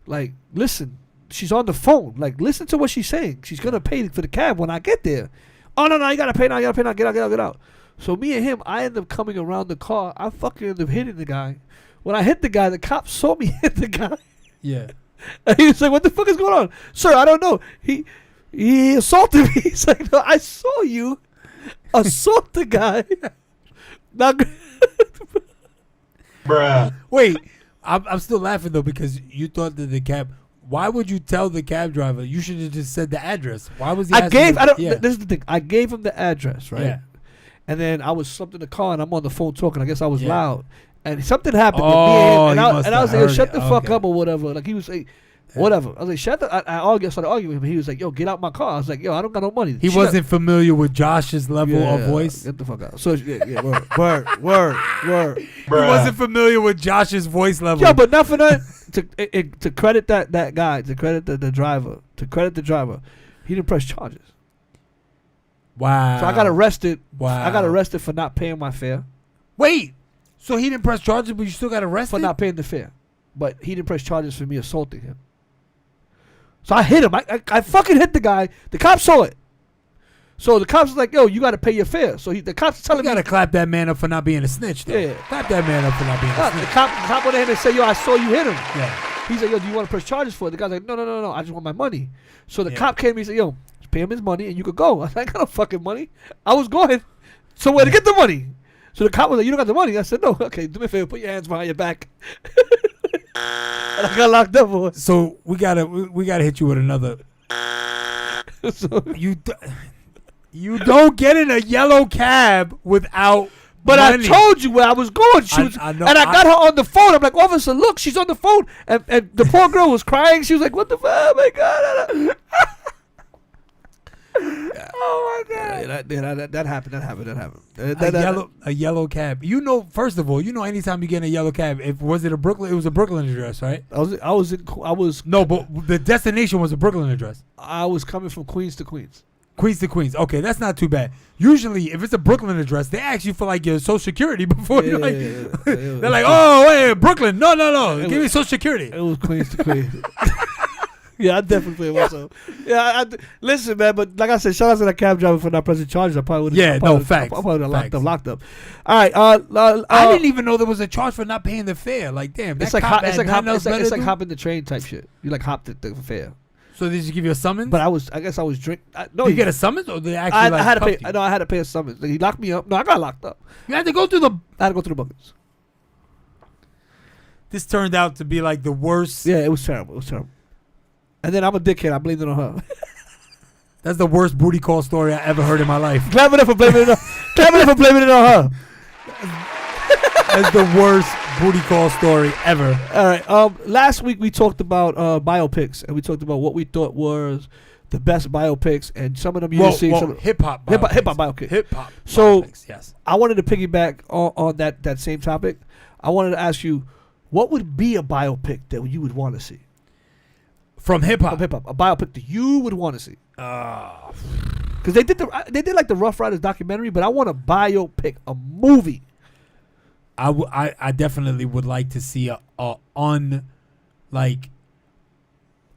like, listen. She's on the phone. Like, listen to what she's saying. She's going to pay for the cab when I get there. Oh, no, you got to pay now. Get out. So me and him, I end up coming around the car. I fucking end up hitting the guy. When I hit the guy, the cop saw me hit the guy. Yeah. And he was like, what the fuck is going on? Sir, I don't know. He assaulted me. He's like, no, I saw you assault the guy. Now, Bruh. Wait, I'm still laughing, though, because you thought that the cab... Why would you tell the cab driver? You should have just said the address. Why was he This is the thing. I gave him the address, right? Yeah. And then I was slumped in the car and I'm on the phone talking. I guess I was loud. And something happened with me. And I was like, yo, shut the fuck up or whatever. Like, he was like, whatever. I was like, shut the... I started arguing with him. He was like, yo, get out my car. I was like, yo, I don't got no money. He wasn't familiar with Josh's level of voice? Get the fuck out. So, word. He wasn't familiar with Josh's voice level. Yo, but not for nothing. To credit that guy, to credit the driver, he didn't press charges. Wow. So I got arrested. Wow. I got arrested for not paying my fare. Wait. So he didn't press charges, but you still got arrested? For not paying the fare. But he didn't press charges for me assaulting him. So I hit him. I fucking hit the guy. The cop saw it. So the cops was like, yo, you got to pay your fare. So the cops telling me. You got to clap that man up for not being a snitch, though. Yeah. Clap that man up for not being a snitch. The cop went ahead and said, yo, I saw you hit him. Yeah. He's like, yo, do you want to press charges for it? The guy's like, no. I just want my money. So the cop came and he said, yo, just pay him his money and you could go. I was like, I got no fucking money. I was going somewhere to get the money. So the cop was like, you don't got the money. I said, no. Okay, do me a favor. Put your hands behind your back. And I got locked up for it. So we gotta hit you with another. So, you don't get in a yellow cab without but money. I told you where I was going. I got her on the phone. I'm like, officer, look, she's on the phone. And the poor girl was crying. She was like, what the fuck? Oh, my God. Oh, my God. That happened. A yellow cab. First of all, anytime you get in a yellow cab, it was a Brooklyn address, right? No, but the destination was a Brooklyn address. I was coming from Queens to Queens. Queens to Queens. Okay, that's not too bad. Usually, if it's a Brooklyn address, they ask you for like your social security before they're like, oh, wait, Brooklyn. No. Give me social security. It was Queens to Queens. Yeah, I definitely played myself. Yeah, listen, man, but like I said, shout out to that cab driver for not pressing charges. I probably would have. Facts. I probably would have locked up. All right. I didn't even know there was a charge for not paying the fare. Like, damn, it's like hopping the train type shit. You like hopped the fare. So did you give you a summons? But I guess I was drinking. No, you get a summons, or did they actually I had to pay. No, I had to pay a summons. He locked me up. No, I got locked up. You had to go through the. I had to go through the buckets. this turned out to be like the worst. Yeah, it was terrible. It was terrible. And then I'm a dickhead. I blamed it on her. That's the worst booty call story I ever heard in my life. Clever enough for blaming it on her. That's the worst booty call story ever. All right. Last week we talked about biopics, and we talked about what we thought was the best biopics, and some of them you didn't see. Hip hop biopics. Hip hop. So biopics, yes. I wanted to piggyback on that same topic. I wanted to ask you, what would be a biopic that you would want to see? From hip hop. A biopic that you would want to see. Because they did like the Rough Riders documentary, but I want a biopic, a movie. I definitely would like to see a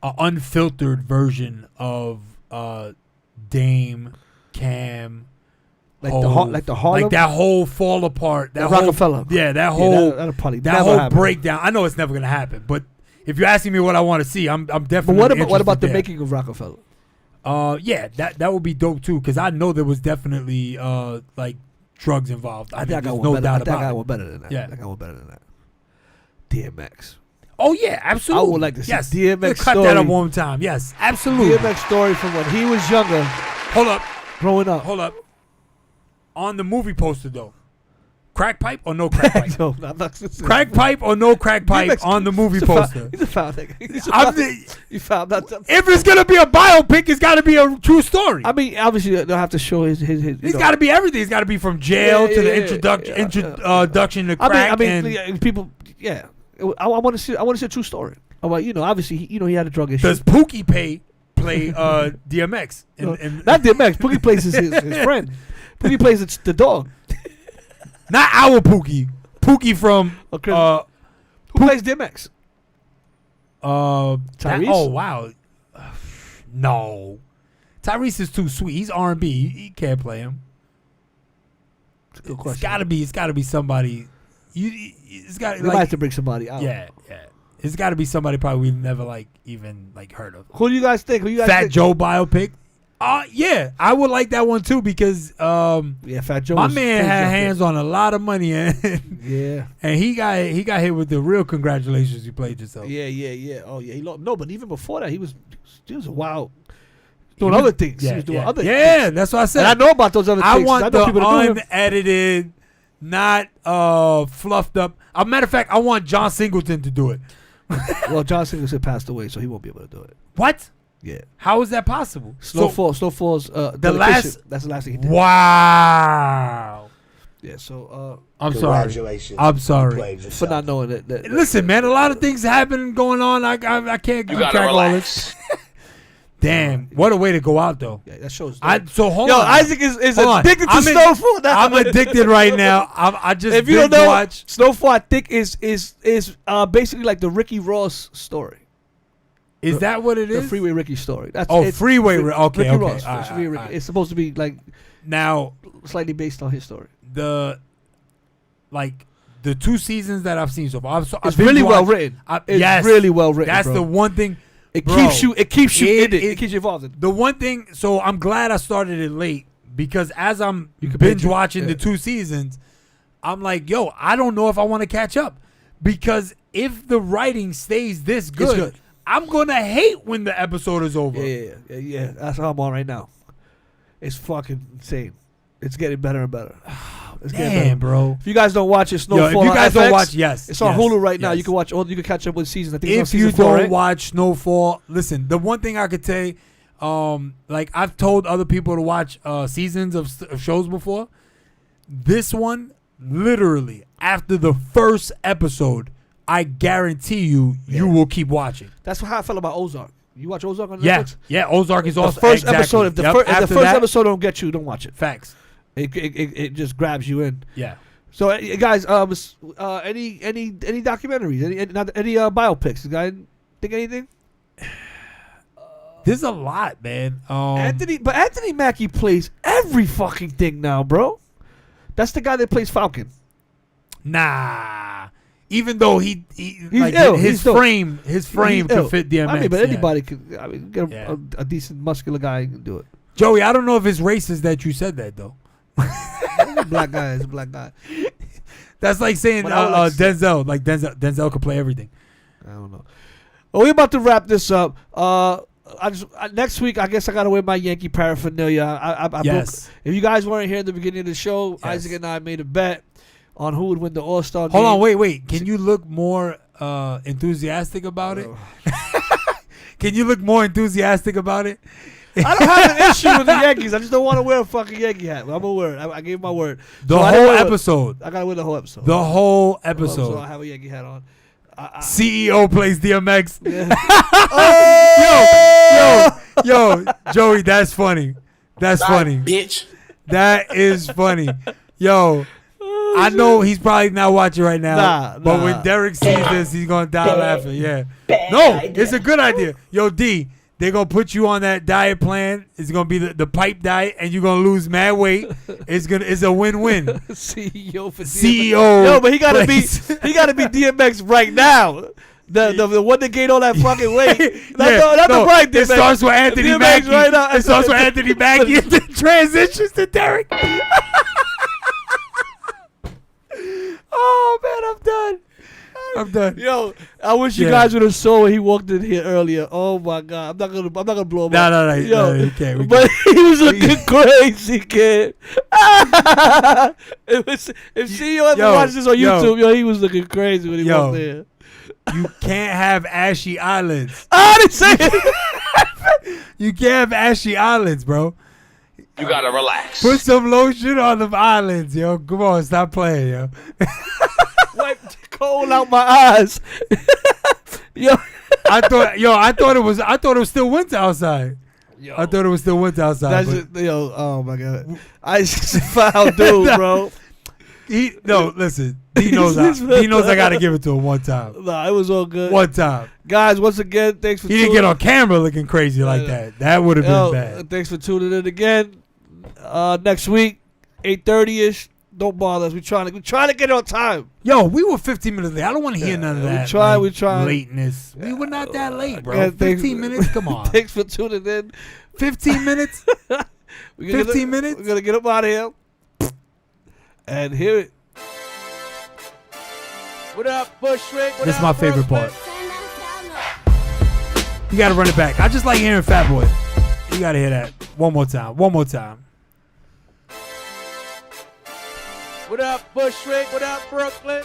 unfiltered version of Dame, Cam, Like Hov, the Harlem, like that whole fall apart, that the whole Rockefeller. Yeah, that whole that'll probably that never whole happen. breakdown. I know it's never gonna happen, but if you're asking me what I want to see, I'm definitely. But what about the there. making of Rockefeller? Yeah, that would be dope too, because I know there was definitely like drugs involved. I think I got there's one no better. doubt I think I about got it. one better than that. Yeah. I got one better than that. DMX. Oh yeah, absolutely. I would like to see yes. DMX Let's cut story. that up one more time. Yes, absolutely. DMX story from when he was younger, Hold up. growing up. Hold up. On the movie poster though, crack pipe or no crack pipe? No, I'm not. Crack pipe or no crack pipe DMX on the movie he's a foul- poster? He's a foul nigga. You found that. If it's gonna be a biopic, it's got to be a true story. I mean, obviously they'll have to show his. It's got to be everything. It's got to be from jail to the introduction to crack. I mean, and yeah, people. Yeah, I want to see. I want to see a true story. About obviously he had a drug issue. does Pookie play DMX? Not DMX. Pookie plays his friend. Pookie plays the dog. Not our Pookie. Pookie from Who plays DMX? Tyrese? Oh wow, no, Tyrese is too sweet. He's R&B. He can't play him. That's a good question. It's gotta be somebody. It's got We might have to bring somebody out. Yeah. It's got to be somebody probably we've never even heard of. Who do you guys think? Fat Joe biopic. Yeah, I would like that one too because Fat Joe. my man had hands on a lot of money and Yeah. and he got hit with the real congratulations. You played yourself. Yeah. Oh yeah. No, but even before that, he was a wild. Doing other things. He was doing other things. Yeah, that's what I said. And I know about those other I things. want know the people that do them. unedited, not fluffed up. As a matter of fact, I want John Singleton to do it. Well, John Singleton passed away, so he won't be able to do it. What? Yeah. How is that possible? Snowfall's last. That's the last thing he did. Wow. Yeah. So I'm sorry. Congratulations. I'm You sorry. played for yourself. not knowing that Listen, man, a lot of things happen going on. I can't keep track of all this. Damn, what a way to go out though. Yeah, that shows. Hold Yo, on. Isaac is Hold on. addicted to Snowfall. Now. I'm addicted right now. I just If you don't binge know, watch. Snowfall, I think is basically like the Ricky Ross story. Is that what it The is? Freeway Ricky story. Freeway. Okay, Ricky okay. Ross. All right, Freeway all Ricky. right. It's supposed to be like Now slightly based on his story. the 2 seasons that I've seen so far. It's really well written. It's really well written. That's bro. the one thing. It bro, keeps you in it. it- It keeps you involved in it. The one thing. So I'm glad I started it late because as I'm You can binge binge it, watching yeah. the 2 seasons, I'm like, yo, I don't know if I want to catch up because if the writing stays this good, good. I'm gonna hate when the episode is over. Yeah. That's how I'm on right now. It's fucking insane. It's getting better and better. It's getting better. Damn, bro. If you guys don't watch it, Yo, Snowfall if you guys on FX, don't watch, yes, it's on yes, Hulu right now. yes. You can watch all. You can catch up with seasons. I think it's If on season you 4, don't right? watch Snowfall, listen. The one thing I could say, like I've told other people to watch seasons of shows before. This one, literally, after the first episode, I guarantee you will keep watching. That's how I felt about Ozark. You watch Ozark on Yeah, Netflix? yeah. Ozark is The also first exactly. episode. If the, Yep, if the after first that, episode don't get you, don't watch it. facts. It just grabs you in. Yeah. So guys, any documentaries, any biopics? You guys think anything? There's a lot, man. Anthony Mackie plays every fucking thing now, bro. That's the guy that plays Falcon. Nah. Even though he's like ill. his He's frame could ill. fit DMX. I mean, but yeah. anybody could. I mean, get Yeah. a decent muscular guy can do it. Joey, I don't know if it's racist that you said that though. He's a black guy. He's a black guy. That's like saying But I would like to see it. Denzel. Like Denzel could play everything. I don't know. Well, we're about to wrap this up. Next week, I guess I gotta wear my Yankee paraphernalia. I Yes. broke, if you guys weren't here at the beginning of the show, Yes. Isaac and I made a bet on who would win the All-Star game. Hold on, wait. Can you look more enthusiastic about it? Can you look more enthusiastic about it? I don't have an issue with the Yankees. I just don't want to wear a fucking Yankee hat. I'm gonna wear it. I gave my word. The So whole episode. I gotta wear the whole episode. The whole So I episode. have a Yankee hat on. CEO plays DMX. Yeah. Yo, Joey, that's funny. That's funny. Bitch. That is funny. Yo, I know he's probably not watching right now. But when Derek sees this, he's gonna die laughing. Yeah. No, it's a good idea. Yo, D, they're gonna put you on that diet plan. It's gonna be the pipe diet, and you're gonna lose mad weight. It's a win-win. CEO for CEO. Yo, but he gotta plays- be DMX right now. The one that gained all that fucking weight. Not the black DMX. It starts with Anthony DMX Mackie. right now. It starts with Anthony Mackie and then transitions to Derek. Oh man, I'm done. Yo, I wish you Yeah. guys would have saw when he walked in here earlier. Oh my god, I'm not gonna blow him up. No, Yo, you can't. but he was looking crazy, kid. If CEO ever watches this on YouTube, yo, he was looking crazy when he walked in. You can't have ashy eyelids. I didn't say it. You can't have ashy eyelids, bro. You gotta relax. Put some lotion on them eyelids, yo. Come on, stop playing, yo. Wipe the coal out my eyes. Yo, I thought it was still winter outside. I thought it was still winter outside. that's but just, yo. Oh my god, I foul dude, bro. Listen. He knows I gotta give it to him one time. Nah, it was all good. One time. Guys, once again, thanks for He didn't get on camera looking crazy like that. That would have been bad. Thanks for tuning in again. Next week, 8:30ish. Don't bother us. We trying to get on time. Yo, we were 15 minutes late. I don't want to hear none of that. We tried. Lateness. We were not that late, bro. Yeah, 15 minutes? Come on. Thanks for tuning in. 15 minutes? 15 minutes? We're gonna get up out of here and hear it. What up, Bushwick? This is my favorite part. You got to run it back. I just like hearing Fat Boy. You got to hear that. One more time. What up, Bushwick? What up, Brooklyn?